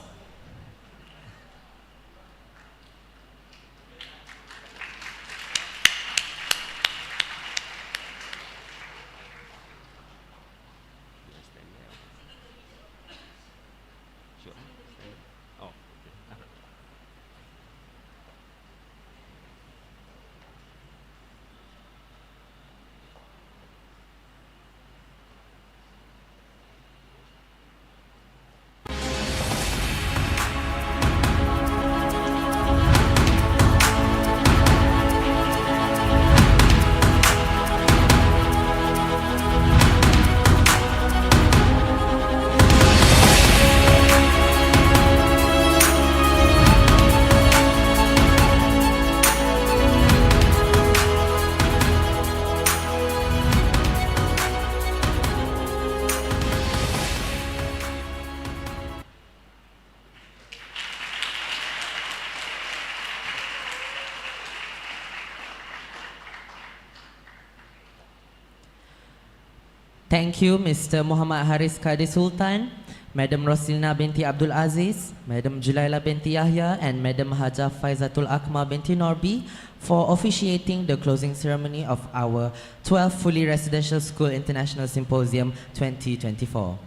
Thank you, Mr. Muhammad Haris Kadi Sultan, Madam Roslina binti Abdul Aziz, Madam Julaila binti Yahya, and Madam Haja Faizatul Akmal binti Norbi for officiating the closing ceremony of our 12th Fully Residential School International Symposium 2024.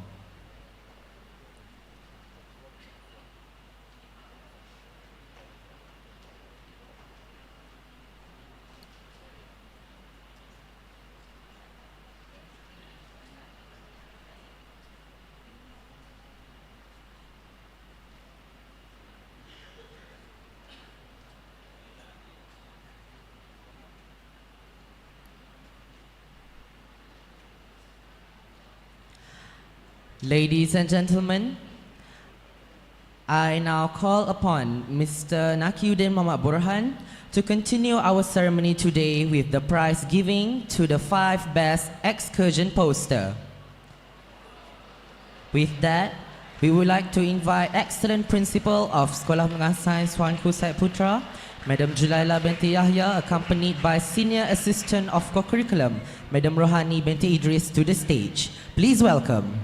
Ladies and gentlemen, I now call upon Mr. Nakiuddin Muhammad Burhan to continue our ceremony today with the prize giving to the 5 best excursion poster. With that, we would like to invite excellent principal of Sekolah Menengah Sains Tuanku Syed Putra, Madam Julaila binti Yahya, accompanied by Senior Assistant of Co-Curriculum, Madam Rohani binti Idris, to the stage. Please welcome.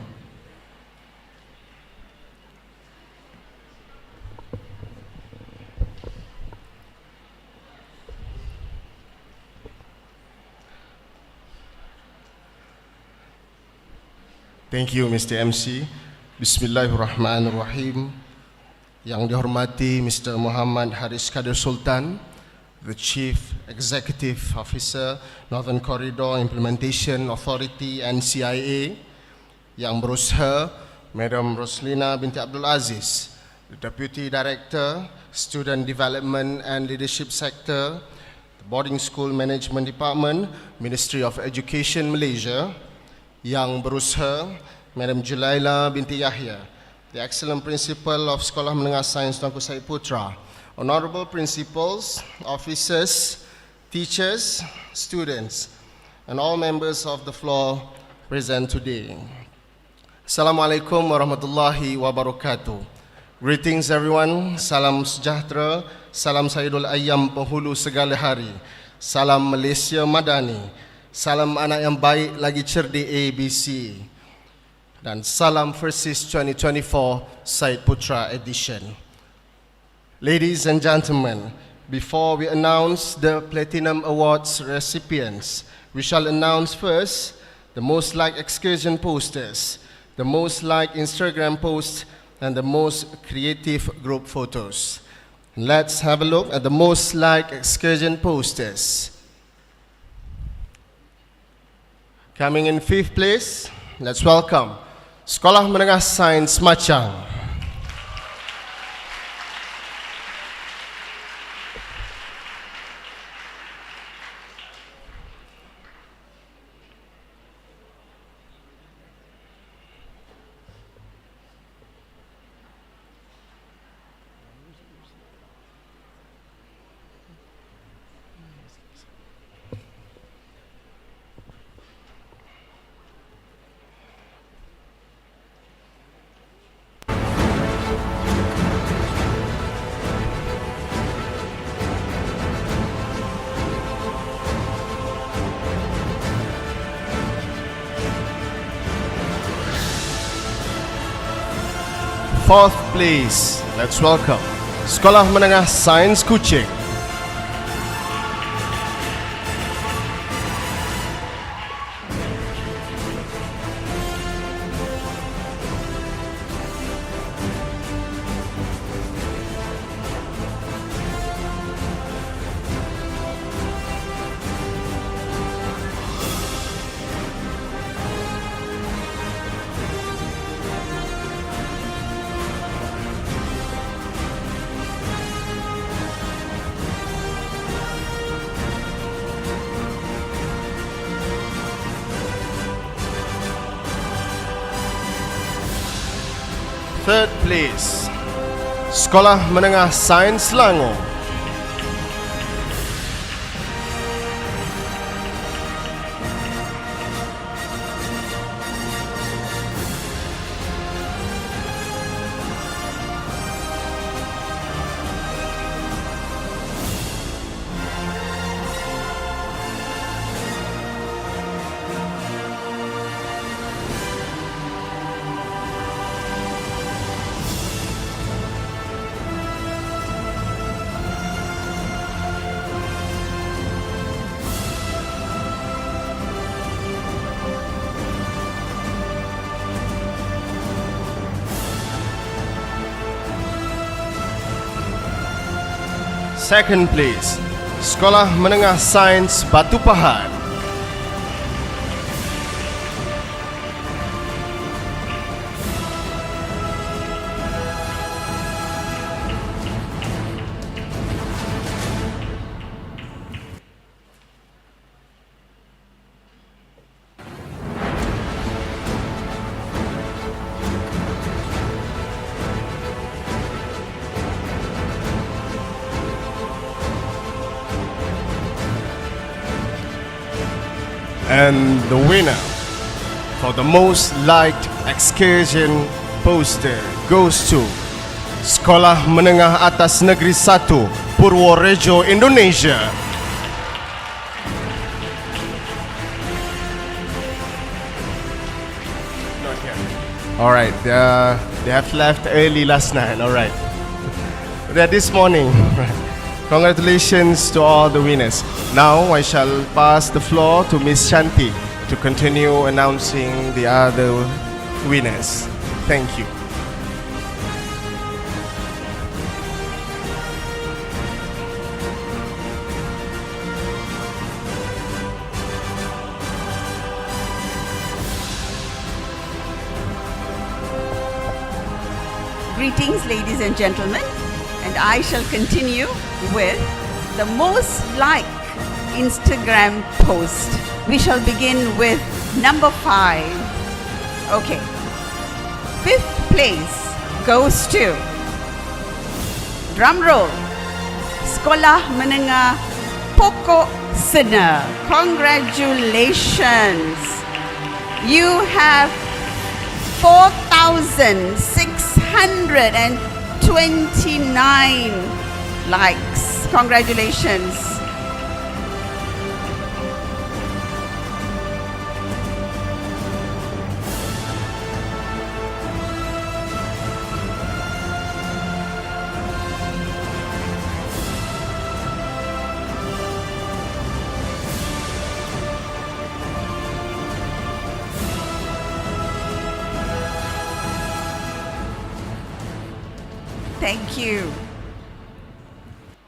Thank you, Mr. MC. Bismillahirrahmanirrahim. Yang dihormati Mr. Muhammad Haris Kadir Sultan, the Chief Executive Officer, Northern Corridor Implementation Authority NCIA. Yang berusaha, Madam Roslina binti Abdul Aziz, the Deputy Director, Student Development and Leadership Sector, the Boarding School Management Department, Ministry of Education Malaysia. Yang berusaha, Madam Julaila binti Yahya, the excellent principal of Sekolah Menengah Sains Tuanku Syed Putra, honorable principals, officers, teachers, students, and all members of the floor present today. Assalamualaikum warahmatullahi wabarakatuh. Greetings everyone, salam sejahtera, salam Sayyidul Ayyam penghulu segala hari, salam Malaysia Madani, salam anak yang baik lagi cerdik ABC, dan salam FRSIS 2024 Syed Putra Edition. Ladies and gentlemen, before we announce the Platinum Awards recipients, we shall announce first the most liked excursion posters, the most liked Instagram posts, and the most creative group photos. Let's have a look at the most liked excursion posters. Coming in 5th place, let's welcome Sekolah Menengah Sains Machang. fourth place, let's welcome Sekolah Menengah Sains Kuching. Third place, Sekolah Menengah Sains Selangor. Second place, Sekolah Menengah Sains Batu Pahat. And the winner for the most liked excursion poster goes to Sekolah Menengah Atas Negeri 1 Purworejo, Indonesia. Alright, they have left early last night, alright. They're this morning. Congratulations to all the winners. Now I shall pass the floor to Miss Shanti to continue announcing the other winners. Thank you. Greetings, ladies and gentlemen, and I shall continue with the most liked Instagram post. We shall begin with number 5. Okay. 5th place goes to, drum roll, Sekolah Menengah Pokok Sena. Congratulations. You have 4,629 likes. Congratulations. Thank you.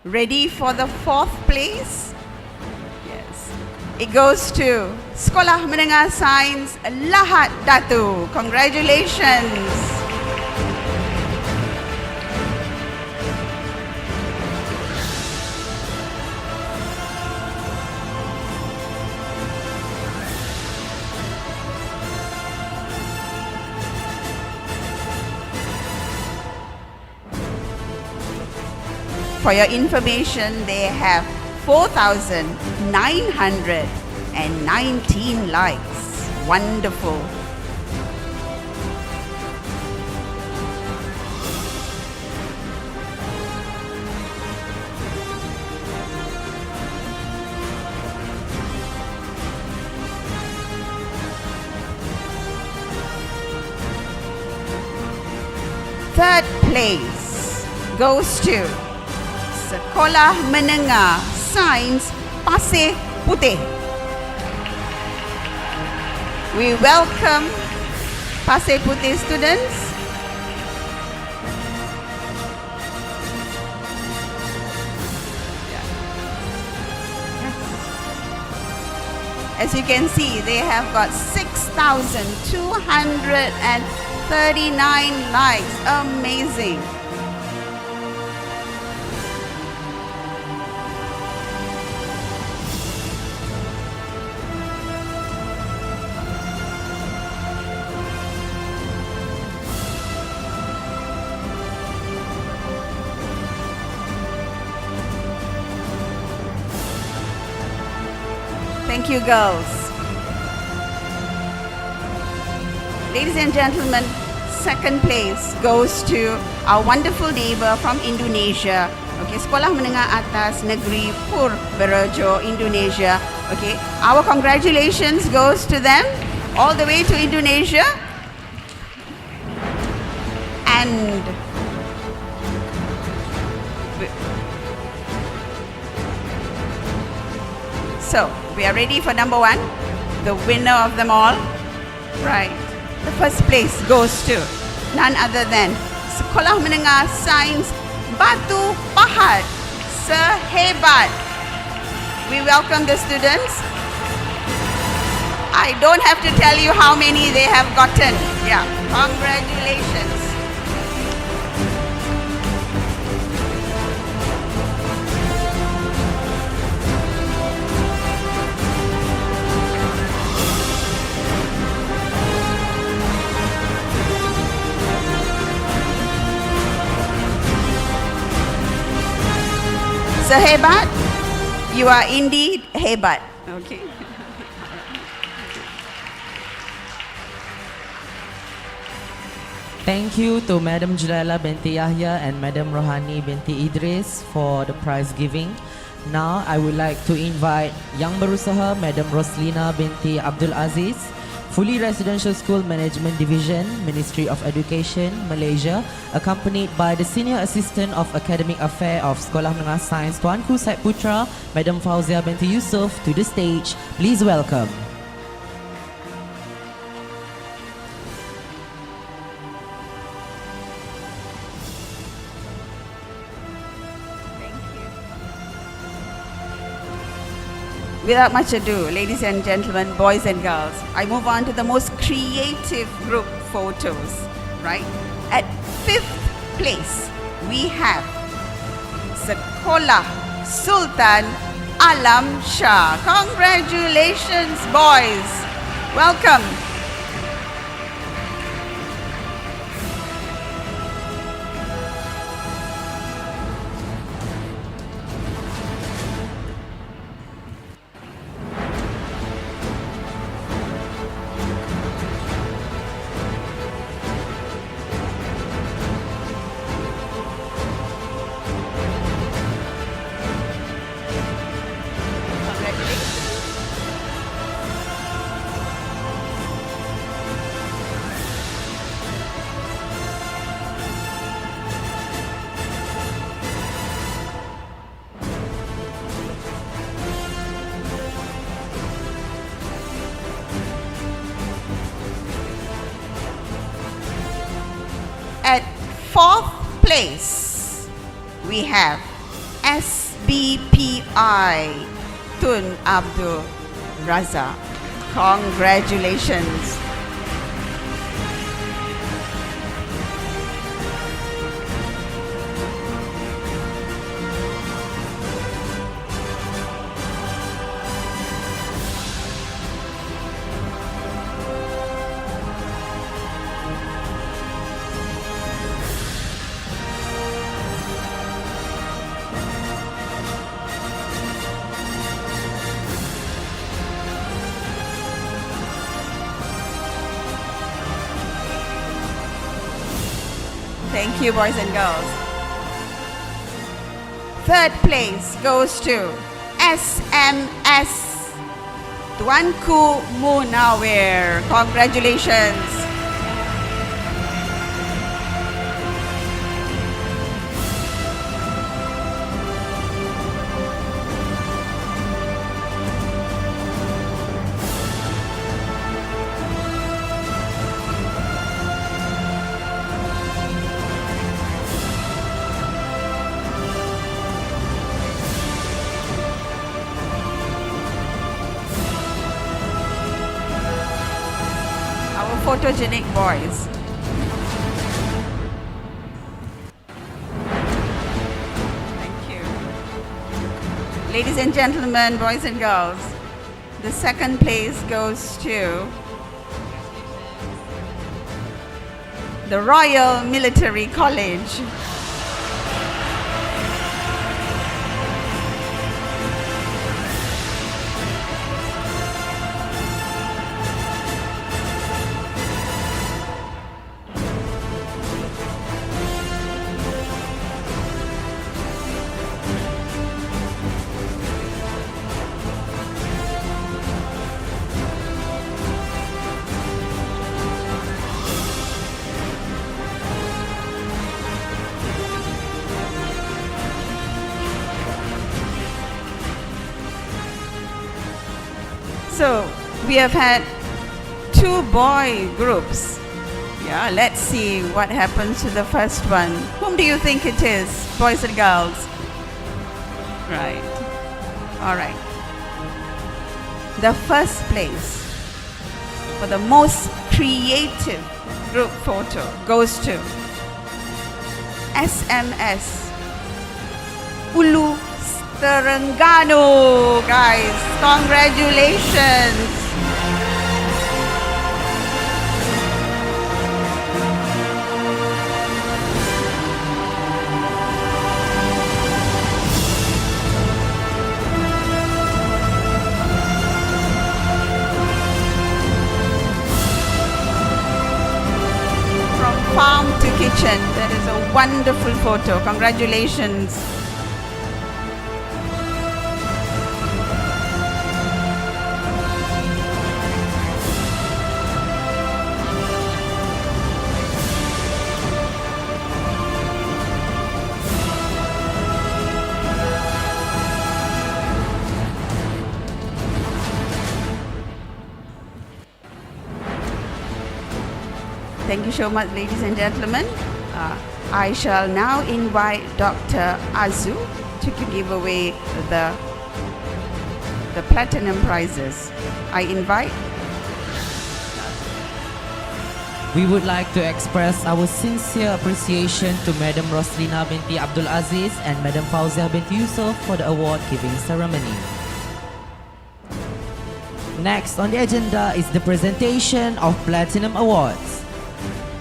Ready for the 4th place? Yes. It goes to Sekolah Menengah Sains Lahad Datu. Congratulations. For your information, they have 4,919 likes. Wonderful. Third place goes to Sekolah Menengah Sains Pasir Putih. We welcome Pasir Putih students. As you can see, they have got 6,239 likes. Amazing. Thank you, girls. Ladies and gentlemen, second place goes to our wonderful neighbor from Indonesia. Okay, Sekolah Menengah Atas Negeri Purworejo, Indonesia. Okay, our congratulations goes to them all the way to Indonesia. And so, we are ready for number one, the winner of them all. Right. The first place goes to none other than Sekolah Menengah Sains Batu Pahat. Sehebat. We welcome the students. I don't have to tell you how many they have gotten. Yeah, congratulations. Sehebat, you are indeed hebat. Okay. Thank you to Madam Julaila binti Yahya and Madam Rohani binti Idris for the prize giving. Now I would like to invite Yang Berusaha Madam Roslina binti Abdul Aziz, Fully Residential School Management Division, Ministry of Education, Malaysia, accompanied by the Senior Assistant of Academic Affairs of Sekolah Menengah Sains Tuanku Said Putra, Madam Fauzia binti Yusof, to the stage. Please welcome. Without much ado, ladies and gentlemen, boys and girls, I move on to the most creative group photos, right? At fifth place, we have Sekolah Sultan Alam Shah. Congratulations, boys. Welcome. At fourth place, we have SBPI Tun Abdul Razak. Congratulations. Thank you, boys and girls. Third place goes to SMS Tuanku Munawir. Congratulations. photogenic boys. Thank you. Ladies and gentlemen, boys and girls, the second place goes to the Royal Military College. So we have had 2 boy groups. Yeah, let's see what happens to the first one. Whom do you think it is, boys and girls? Right. All right. The first place for the most creative group photo goes to SMS Ulu Terengganu, guys. Congratulations. From farm to kitchen. That is a wonderful photo. Congratulations. Thank you so much, ladies and gentlemen. I shall now invite Dr. Azu to give away the platinum prizes. I invite. We would like to express our sincere appreciation to Madam Roslina binti Abdul Aziz and Madam Fauzia binti Yusuf for the award giving ceremony. Next on the agenda is the presentation of Platinum Awards.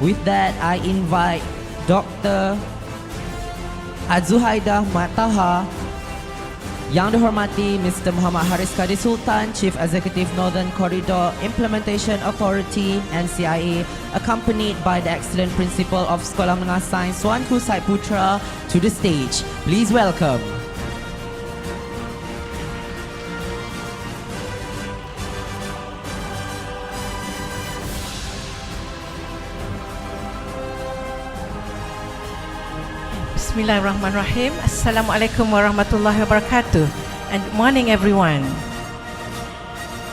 With that, I invite Dr. Azuhaidah Mataha, Yang dihormati Mr. Muhammad Haris Kadi Sultan, Chief Executive Northern Corridor Implementation Authority NCIA, accompanied by the excellent Principal of Sekolah Menengah Sains Tuanku Said Putra, to the stage. Please welcome. Bismillahirrahmanirrahim. Assalamualaikum warahmatullahi wabarakatuh. And good morning, everyone.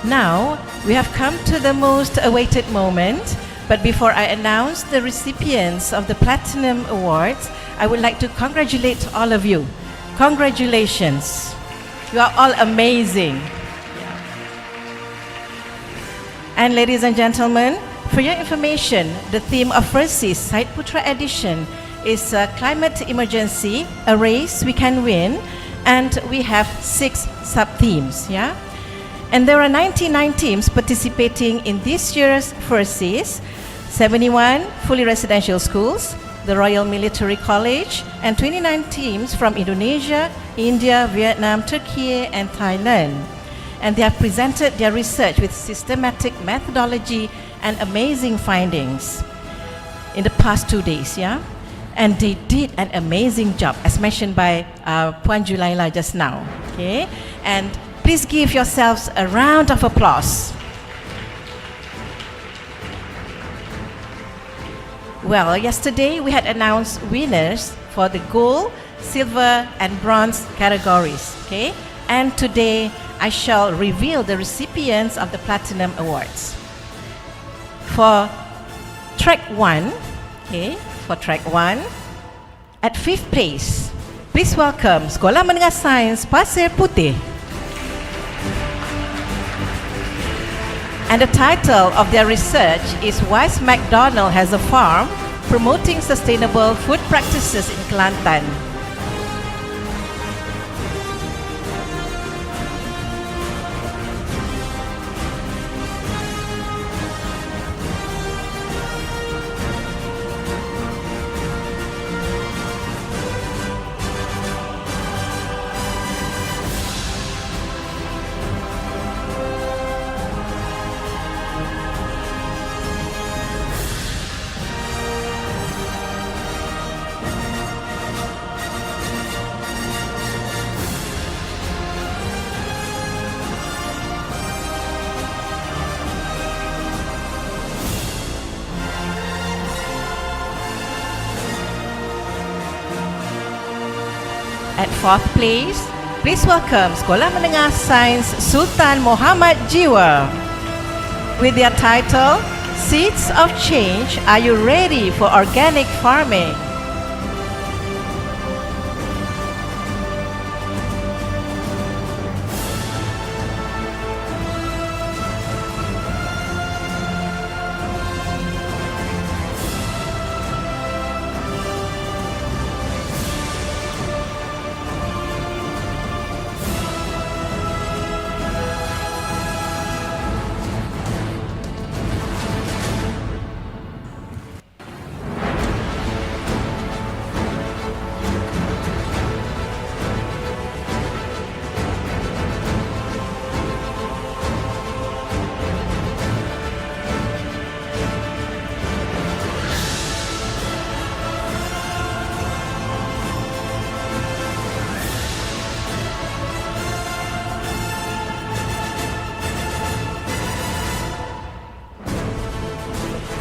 Now, we have come to the most awaited moment. But before I announce the recipients of the Platinum Awards, I would like to congratulate all of you. Congratulations. You are all amazing. And ladies and gentlemen, for your information, the theme of FRSIS Said Putra Edition is a climate emergency, a race we can win, and we have 6 sub-themes, yeah? And there are 99 teams participating in this year's FRSIS, 71 fully residential schools, the Royal Military College, and 29 teams from Indonesia, India, Vietnam, Turkey, and Thailand. And they have presented their research with systematic methodology and amazing findings in the past 2 days, yeah? And they did an amazing job, as mentioned by Puan Julaila just now. Okay, and please give yourselves a round of applause. Well, yesterday we had announced winners for the gold, silver, and bronze categories. Okay, and today I shall reveal the recipients of the Platinum Awards. For track 1, okay. For track 1, at 5th place, please welcome Sekolah Menengah Sains Pasir Putih. And the title of their research is Why McDonald Has a Farm Promoting Sustainable Food Practices in Kelantan. At fourth place, please welcome Sekolah Menengah Sains Sultan Muhammad Jiwa with their title, Seeds of Change, Are You Ready for Organic Farming?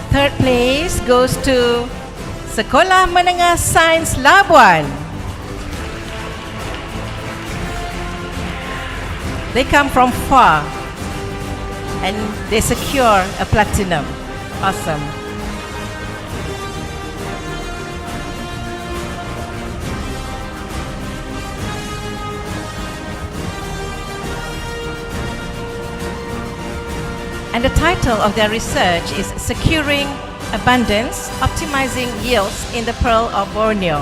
Third place goes to Sekolah Menengah Sains Labuan. They come from far and they secure a platinum. Awesome. And the title of their research is Securing Abundance, Optimizing Yields in the Pearl of Borneo.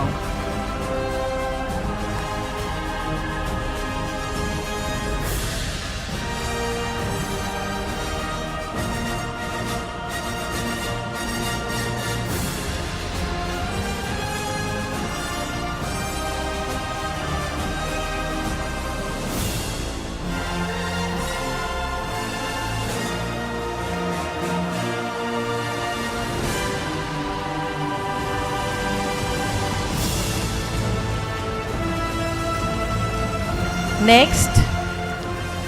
Next,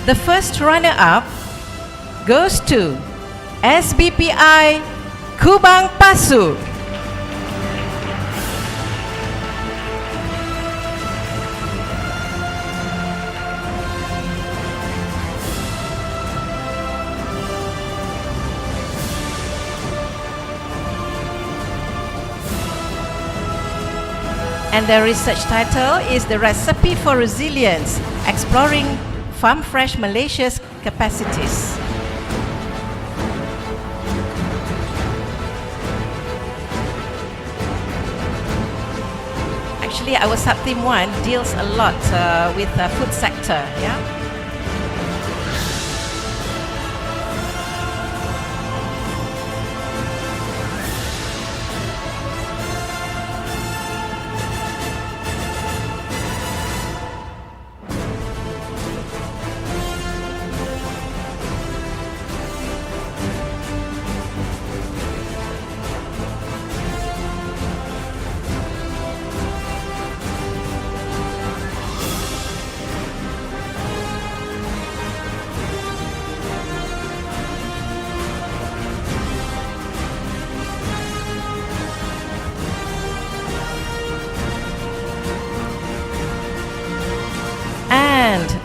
the first runner-up goes to SBPI Kubang Pasu. And their research title is The Recipe for Resilience, Exploring Farm Fresh Malaysia's Capacities. Actually, our sub-team 1 deals a lot with the food sector, yeah?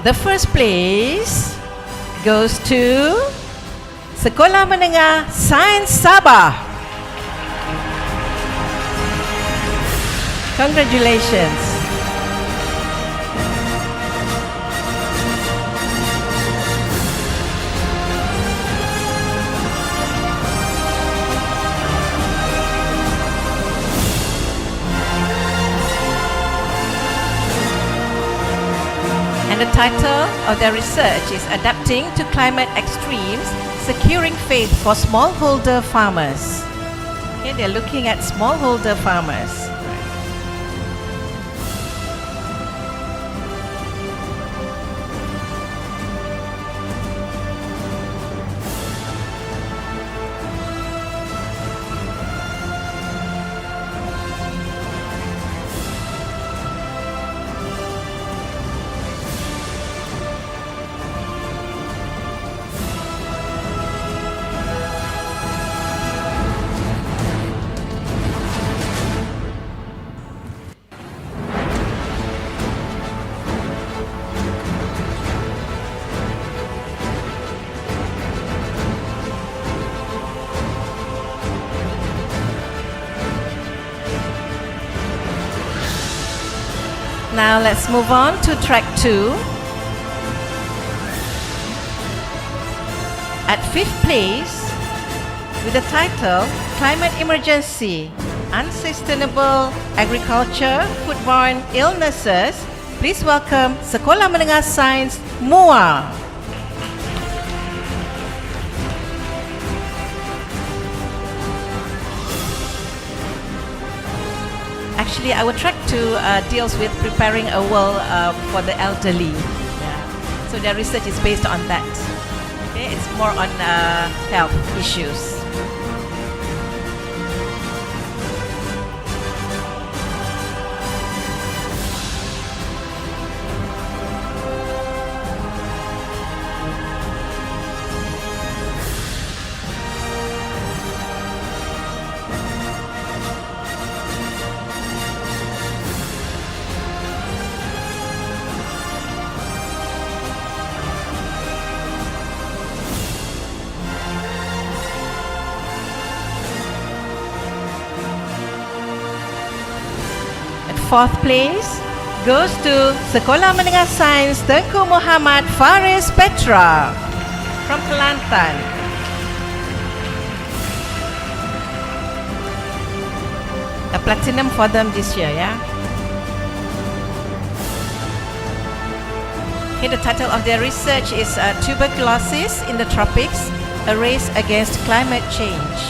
The first place goes to Sekolah Menengah Sains Sabah. Congratulations. title of their research is Adapting to Climate Extremes, Securing Faith for Smallholder Farmers. Okay, they're looking at smallholder farmers. Now let's move on to track 2. At 5th place, with the title Climate Emergency, Unsustainable Agriculture, Foodborne Illnesses, please welcome Sekolah Menengah Sains MUA. Actually, our track 2 deals with preparing a world for the elderly. Yeah. So their research is based on that. Okay, it's more on health issues. Fourth place goes to Sekolah Menengah Sains Tengku Muhammad Faris Petra from Kelantan. A platinum for them this year, yeah? Okay, the title of their research is Tuberculosis in the Tropics, a Race Against Climate Change.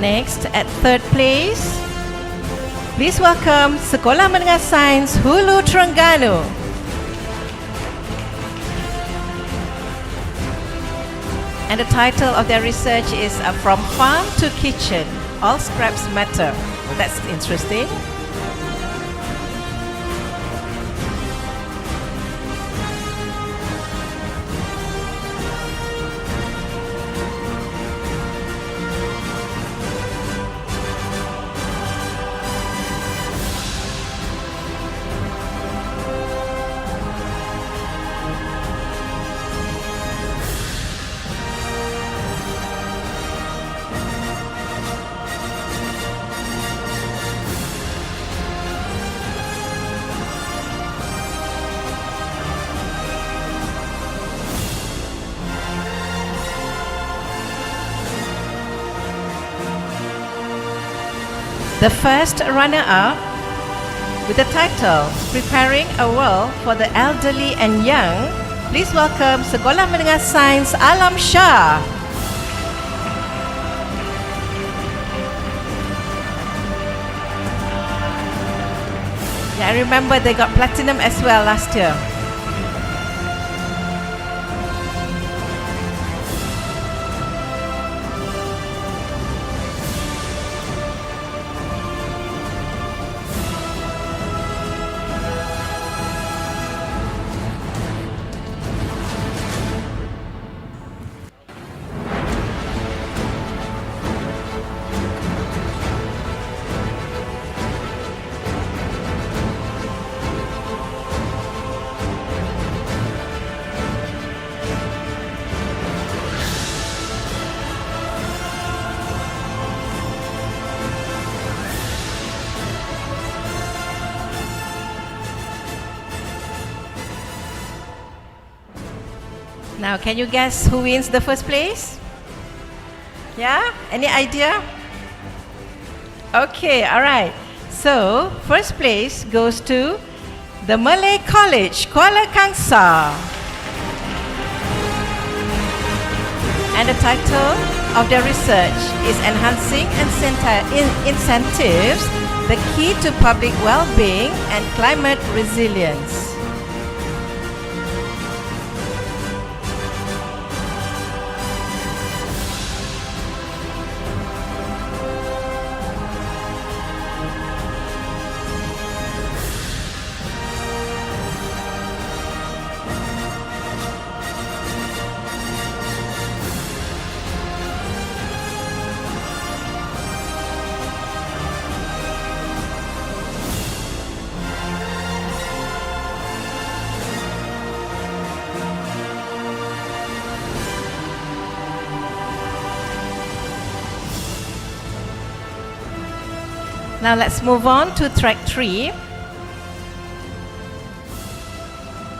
Next, at third place, please welcome Sekolah Menengah Sains Hulu Terengganu. And the title of their research is From Farm to Kitchen, All Scraps Matter. Well, that's interesting. The first runner-up, with the title Preparing a World for the Elderly and Young, please welcome Sekolah Menengah Sains Alam Shah. Yeah, I remember they got platinum as well last year. Now, can you guess who wins the first place? Yeah? Any idea? Okay, all right. So, first place goes to the Malay College, Kuala Kangsar. And the title of their research is Enhancing Incentives, the Key to Public Well-being and Climate Resilience. Now let's move on to track 3.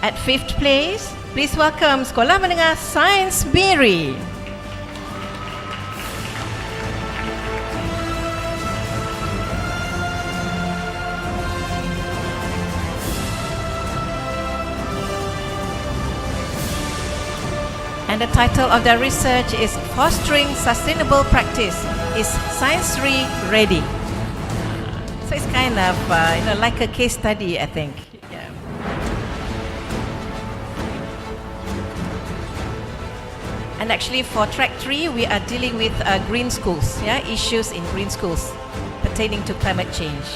At 5th place, please welcome Sekolah Menengah Sains Miri. And the title of their research is Fostering Sustainable Practice. Is Science Ready? So it's kind of, like a case study, I think. Yeah. And actually for track 3, we are dealing with green schools, issues in green schools pertaining to climate change.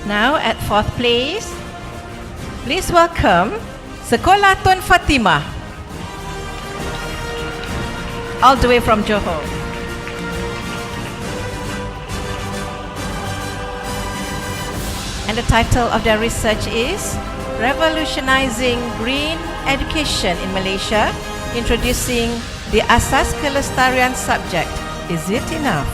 Now at 4th place, please welcome Sekolah Tun Fatimah, all the way from Johor. And the title of their research is Revolutionizing Green Education in Malaysia, Introducing the Asas Kelestarian Subject. Is it enough?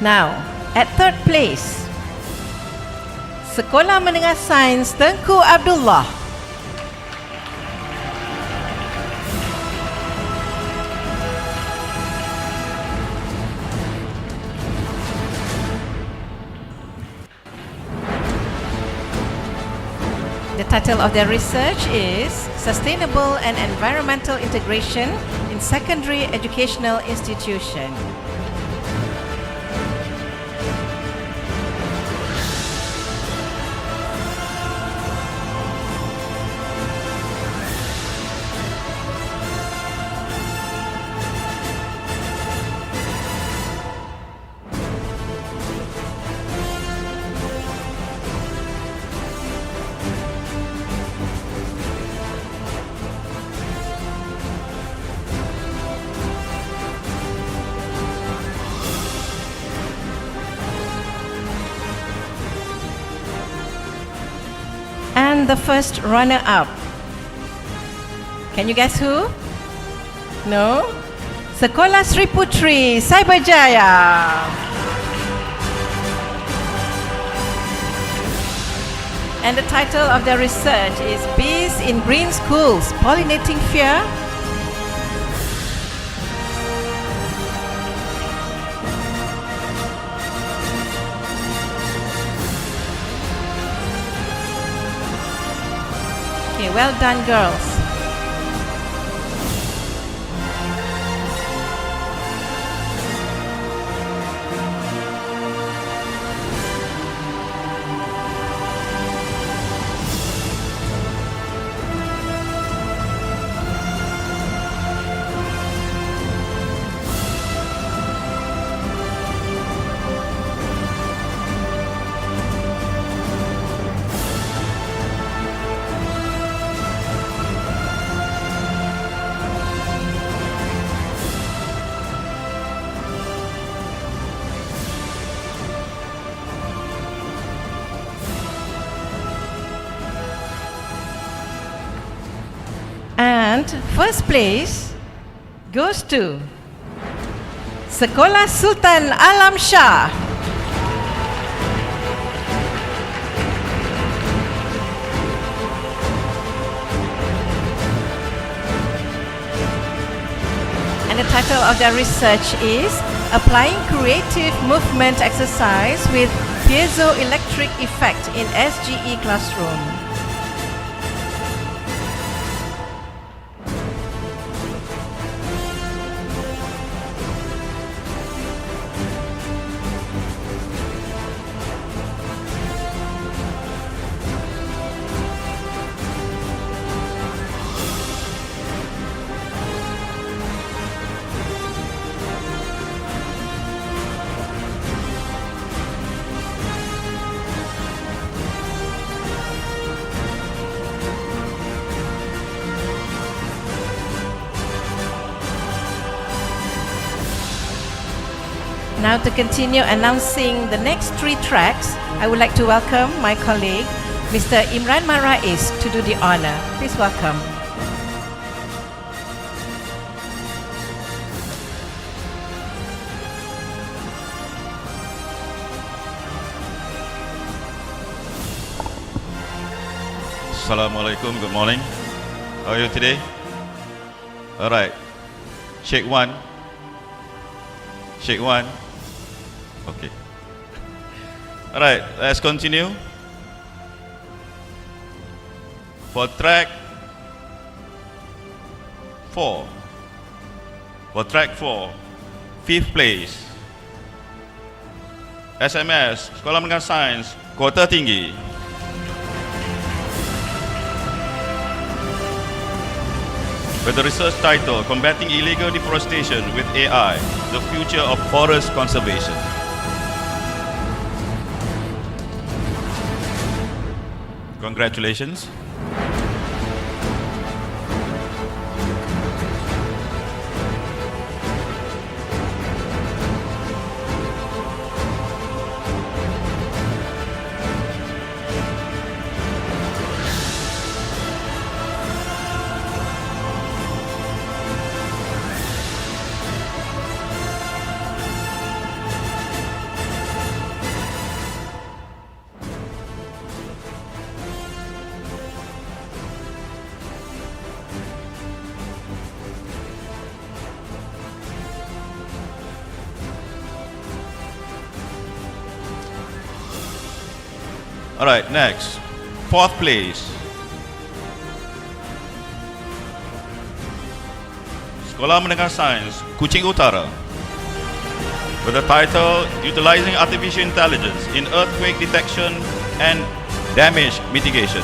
Now, at 3rd place, Sekolah Menengah Sains Tengku Abdullah. The title of their research is Sustainable and Environmental Integration in Secondary Educational Institution. And the first runner-up. Can you guess who? No? Sekolah Sri Putri Cyberjaya. And the title of their research is Bees in Green Schools, Pollinating Fear. Okay, well done, girls. And first place goes to Sekolah Sultan Alam Shah. And the title of their research is Applying Creative Movement Exercise with Piezoelectric Effect in SGE Classroom. Now to continue announcing the next 3 tracks, I would like to welcome my colleague, Mr. Imran Marais, to do the honor. Please welcome. Assalamualaikum, good morning. How are you today? Alright, shake one. Shake one. Okay. Alright, let's continue. For track 4. For track 4, 5th place. SMS, Sekolah Menengah Sains, Kota Tinggi. With the research title, Combating Illegal Deforestation with AI, the Future of Forest Conservation. Congratulations. Alright, next, 4th place. Sekolah Menengah Sains, Kuching Utara. With the title, Utilizing Artificial Intelligence in Earthquake Detection and Damage Mitigation.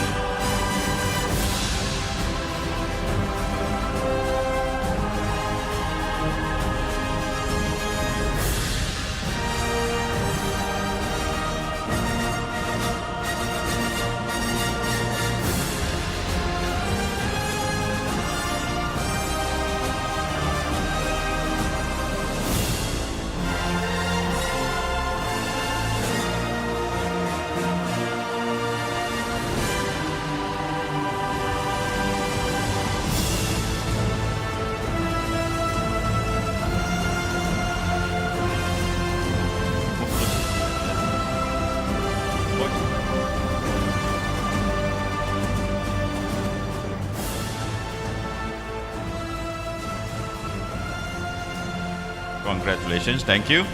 Congratulations, thank you.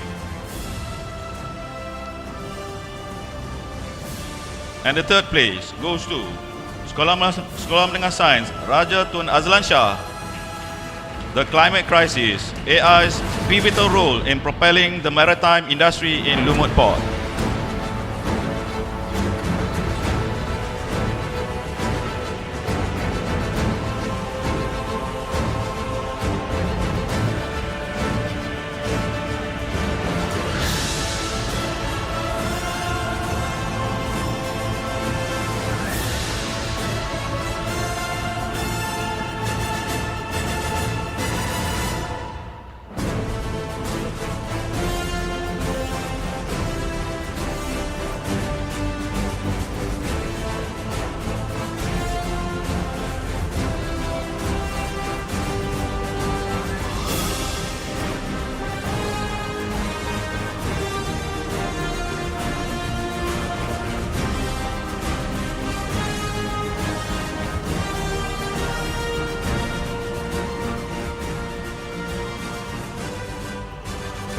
And the 3rd place goes to Sekolah Menengah Sains Raja Tun Azlan Shah. The climate crisis, AI's pivotal role in propelling the maritime industry in Lumut Port.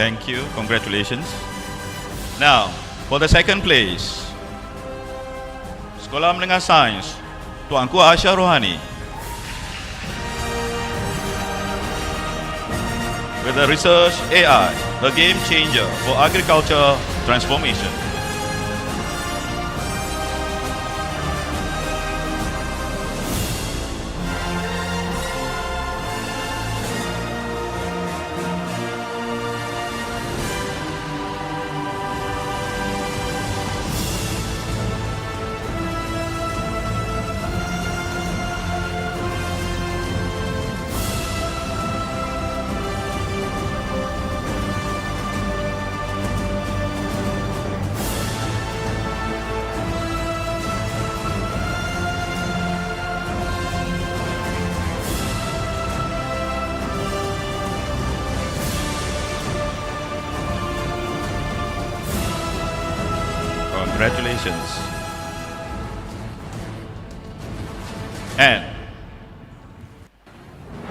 Thank you, congratulations. Now, for the second place, Sekolah Menengah Sains Tuanku Aisyah Rohani. With the research AI, a game changer for agriculture transformation. Congratulations. And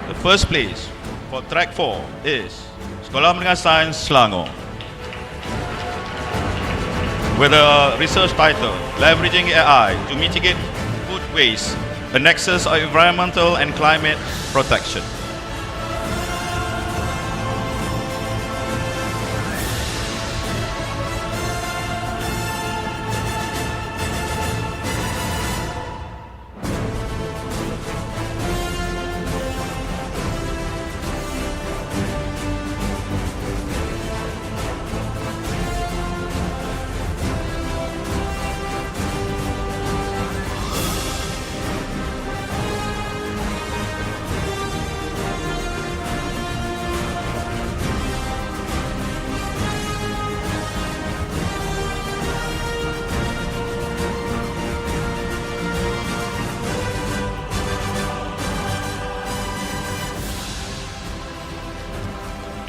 the first place for track 4 is Sekolah Menengah Sains Selangor. With a research title, Leveraging AI to Mitigate Food Waste, a Nexus of Environmental and Climate Protection.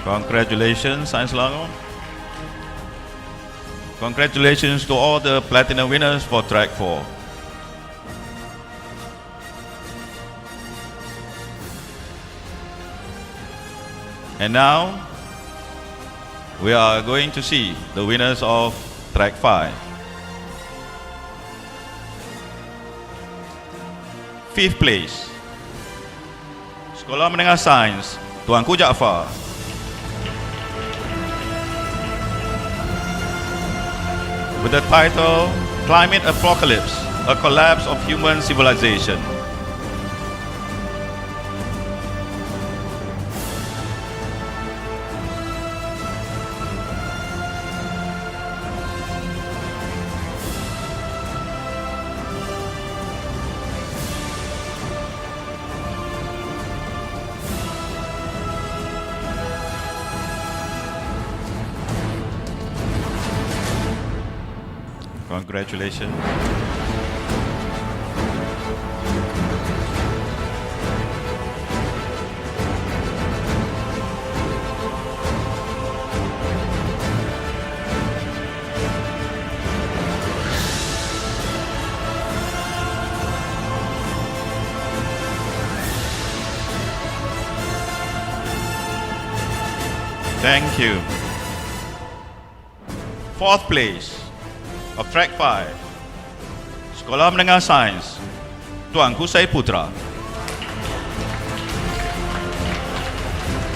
Congratulations, Sains Selangor. Congratulations to all the platinum winners for track 4. And now, we are going to see the winners of track 5. Fifth place, Sekolah Menengah Sains Tuanku Jaafar. With the title Climate Apocalypse, a Collapse of Human Civilization. Congratulations. Thank you. Fourth place of track 5, Sekolah Menengah Sains Tuanku Syed Putra.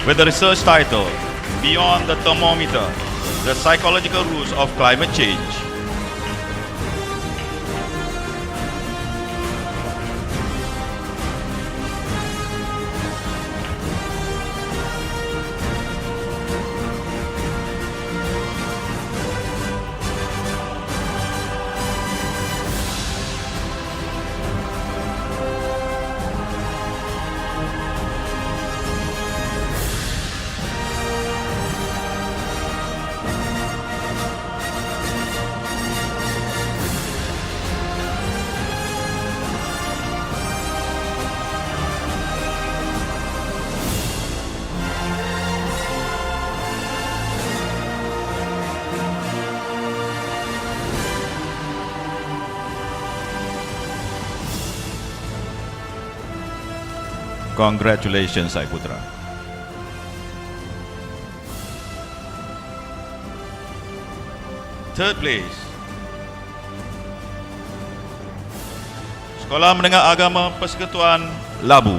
With the research title, Beyond the Thermometer, the Psychological Roots of Climate Change. Congratulations, Syed Putra. Third place, Sekolah Menengah Agama Persekutuan Labu,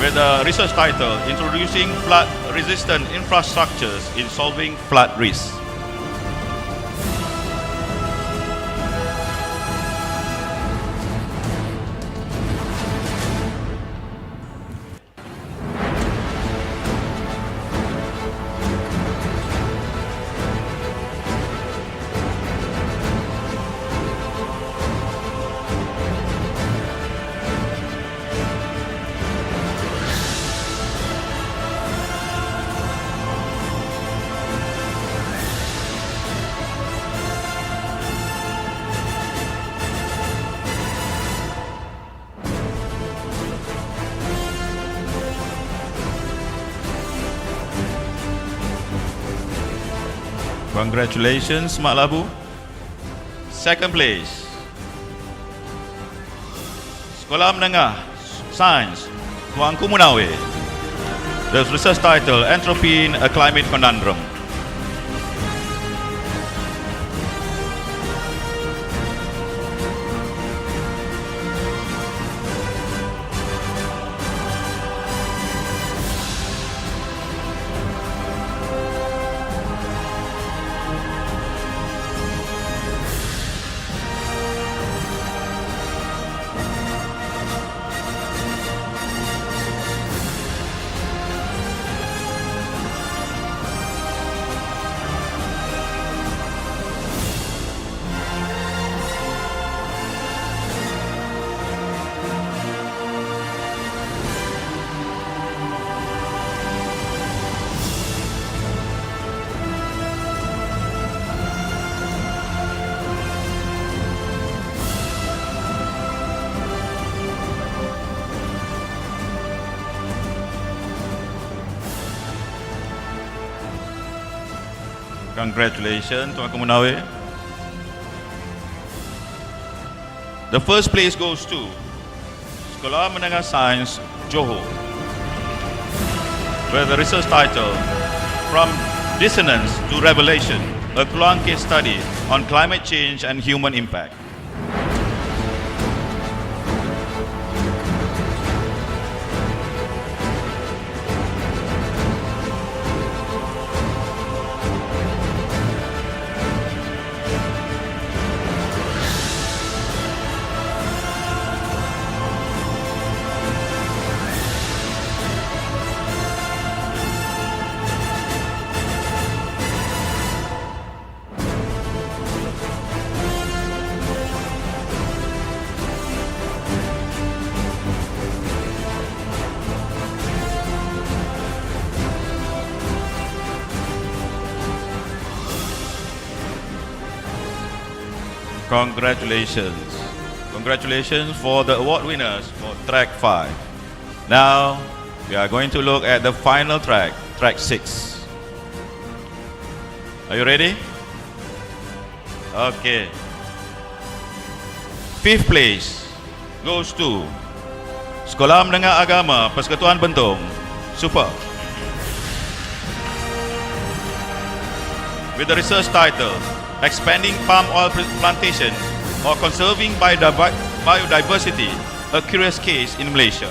with the research title Introducing Flood-Resistant Infrastructures in Solving Flood Risk. Congratulations, Mak Labu. Second place, Sekolah Menengah Sains Tuanku Munawir. The research title, Entropy in a Climate Conundrum. Congratulations, Tuanku Munawir. The first place goes to Sekolah Menengah Sains Johor, with the research title From Dissonance to Revelation, a Peluang Case Study on Climate Change and Human Impact. Congratulations. Congratulations for the award winners for track 5. Now, we are going to look at the final track, track 6. Are you ready? Okay. Fifth place goes to Sekolah Menengah Agama Persekutuan Bentong, Super, with the research title Expanding Palm Oil Plantation or conserving biodiversity, a curious case in Malaysia.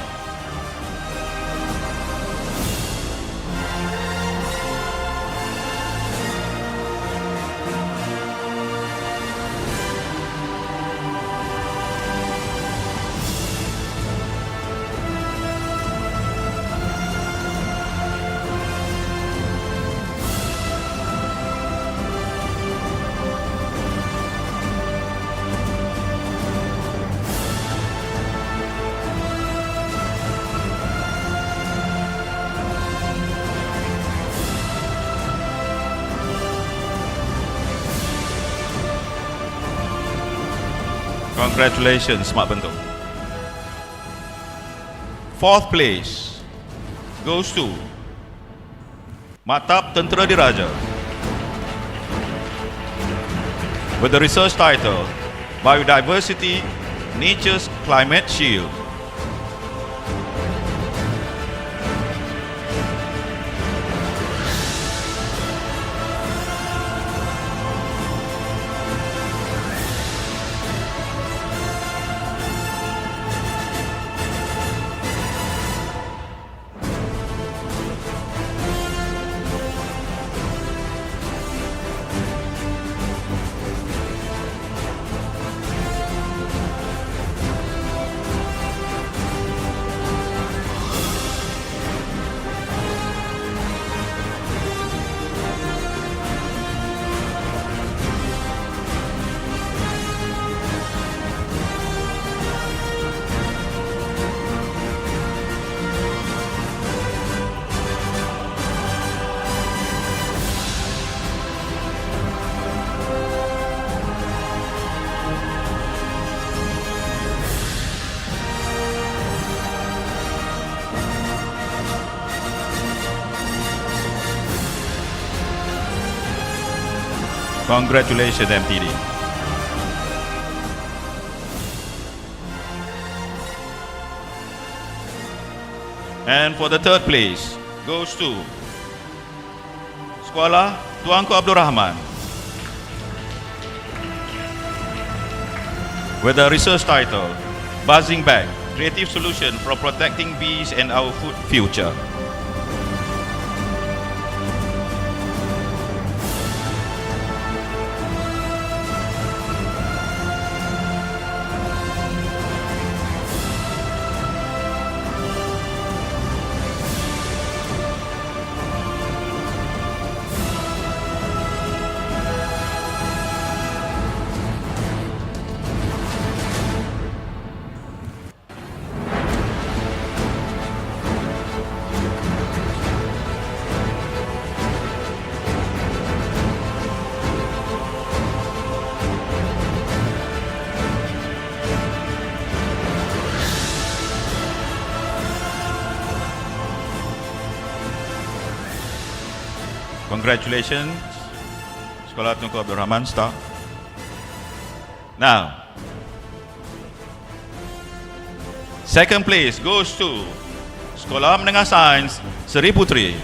Congratulations, Mak Bentuk. Fourth place goes to Matap Tentera Diraja with the research title Biodiversity, Nature's Climate Shield. Congratulations, MTD. And for the third place goes to Sekolah Tuanku Abdul Rahman with the research title Buzzing Bag, Creative Solution for Protecting Bees and Our Food Future. Congratulations, Sekolah Tunku Abdul Rahman Star. Now, second place goes to Sekolah Menengah Sains Seri Putri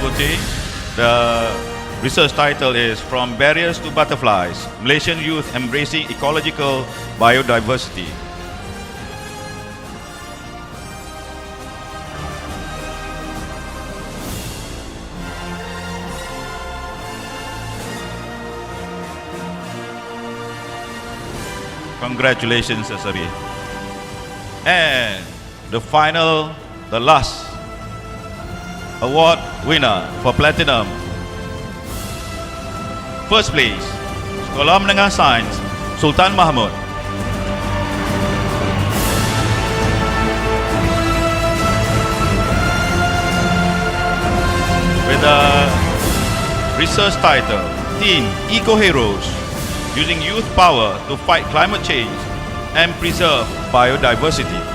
Putih. The research title is From Barriers to Butterflies, Malaysian Youth Embracing Ecological Biodiversity. Congratulations, Asari. And the last award winner for Platinum. First place, Sekolah Menengah Sains Sultan Mahmud. With the research title, Teen Eco Heroes. using youth power to fight climate change and preserve biodiversity.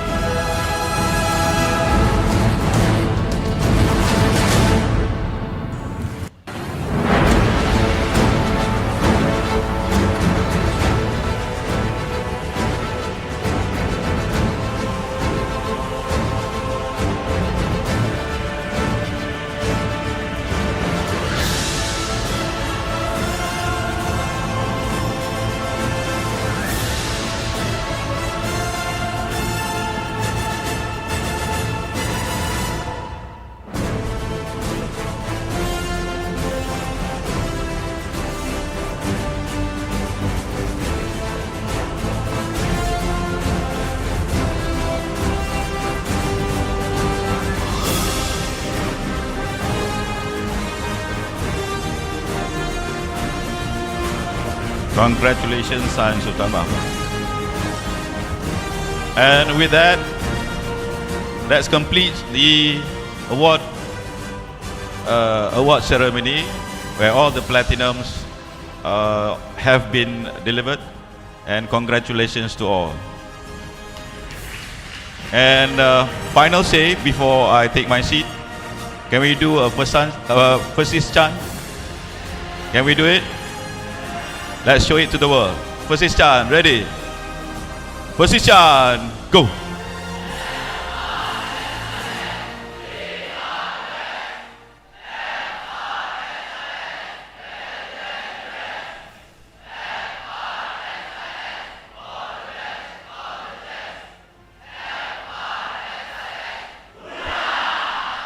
Congratulations, Sains Utama. And with that, let's complete the award ceremony where all the platinums have been delivered. And congratulations to all. And final say before I take my seat. Can we do a FRSIS chant? Can we do it? Let's show it to the world. FRSIS chant, ready? FRSIS chant, go!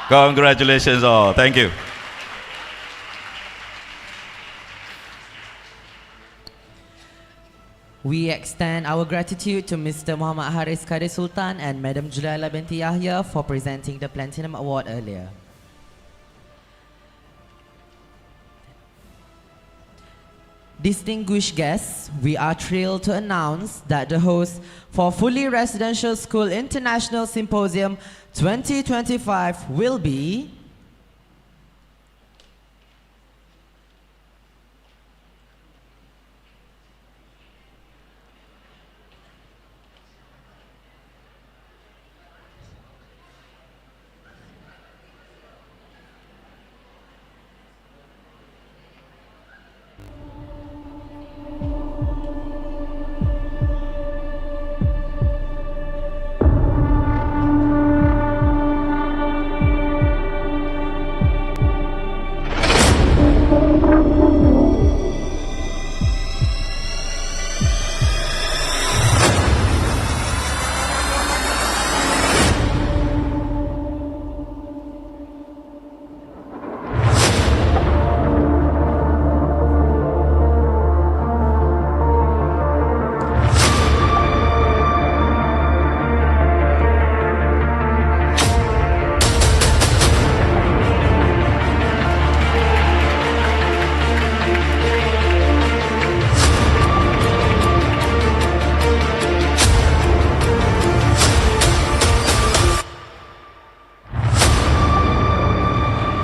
Congratulations all. Thank you. We extend our gratitude to Mr. Muhammad Haris Kadir Sultan and Madam Julaila binti Yahya for presenting the Platinum Award earlier. Distinguished guests, we are thrilled to announce that the host for Fully Residential School International Symposium 2025 will be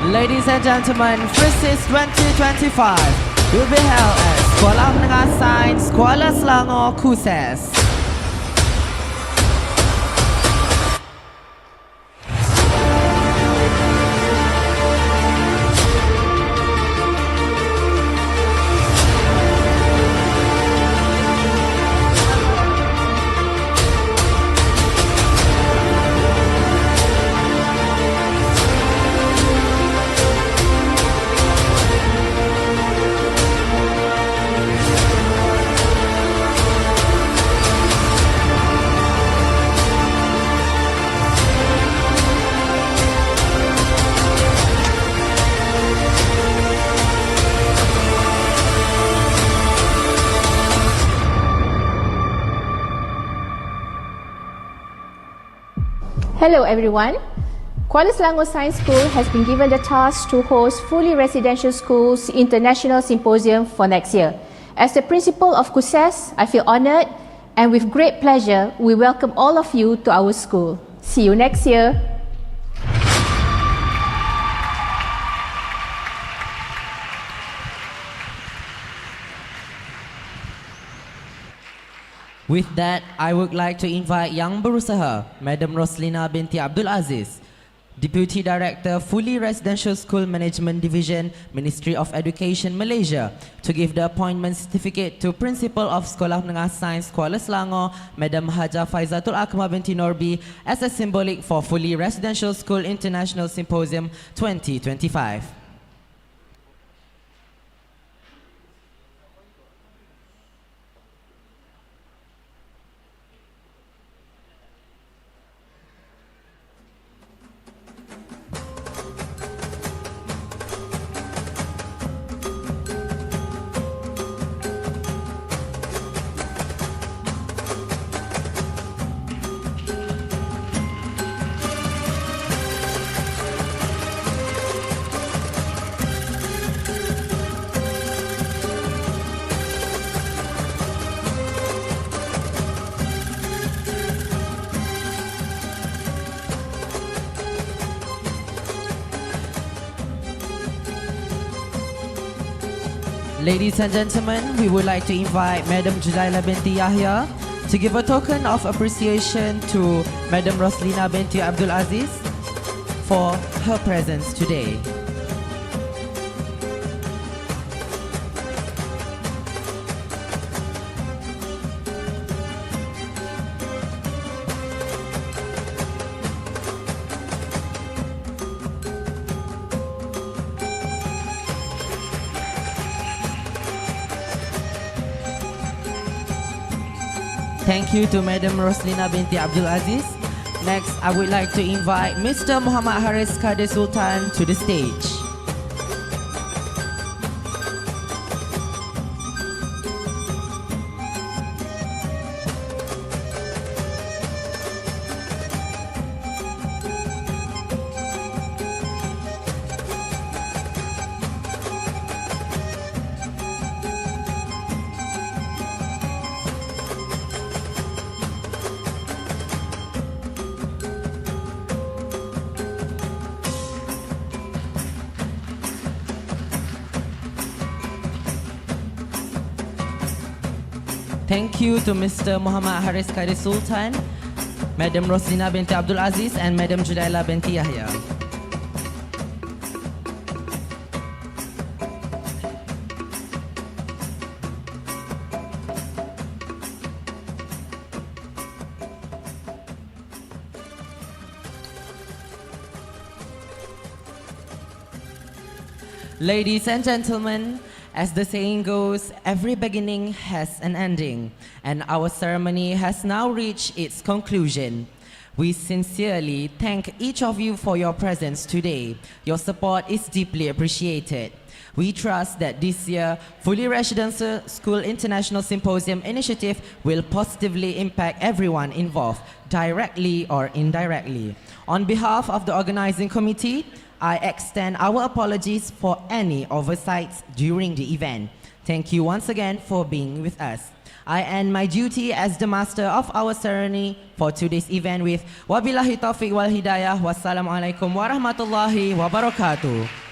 Ladies and gentlemen, FRSIS 2025 will be held at Sekolah Menengah Sains Kuala Selangor, KUSES. Hello everyone. Kuala Selangor Science School has been given the task to host Fully Residential Schools International Symposium for next year. As the principal of KUSES, I feel honoured and with great pleasure we welcome all of you to our school. See you next year. With that, I would like to invite Yang Berusaha, Madam Roslina binti Abdul Aziz, Deputy Director, Fully Residential School Management Division, Ministry of Education, Malaysia, to give the appointment certificate to Principal of Sekolah Menengah Sains Kuala Selangor, Madam Haja Faizatul Akmal binti Norbi, as a symbolic for Fully Residential School International Symposium 2025. Ladies and gentlemen, we would like to invite Madam Judaila binti Yahya to give a token of appreciation to Madam Roslina binti Abdul Aziz for her presence today. Thank you to Madam Roslina binti Abdul Aziz. Next, I would like to invite Mr. Muhammad Haris Kadir Sultan to the stage. Thank you to Mr. Muhammad Haris Kadir Sultan, Madam Roslina binti Abdul Aziz, and Madam Judaila binti Yahya. Ladies and gentlemen, as the saying goes, every beginning has an ending, and our ceremony has now reached its conclusion. We sincerely thank each of you for your presence today. Your support is deeply appreciated. We trust that this year, Fully Residential School International Symposium initiative will positively impact everyone involved, directly or indirectly. On behalf of the organizing committee, I extend our apologies for any oversights during the event. Thank you once again for being with us. I end my duty as the master of our ceremony for today's event with Wabillahi taufiq wal hidayah. Wassalamualaikum warahmatullahi wabarakatuh.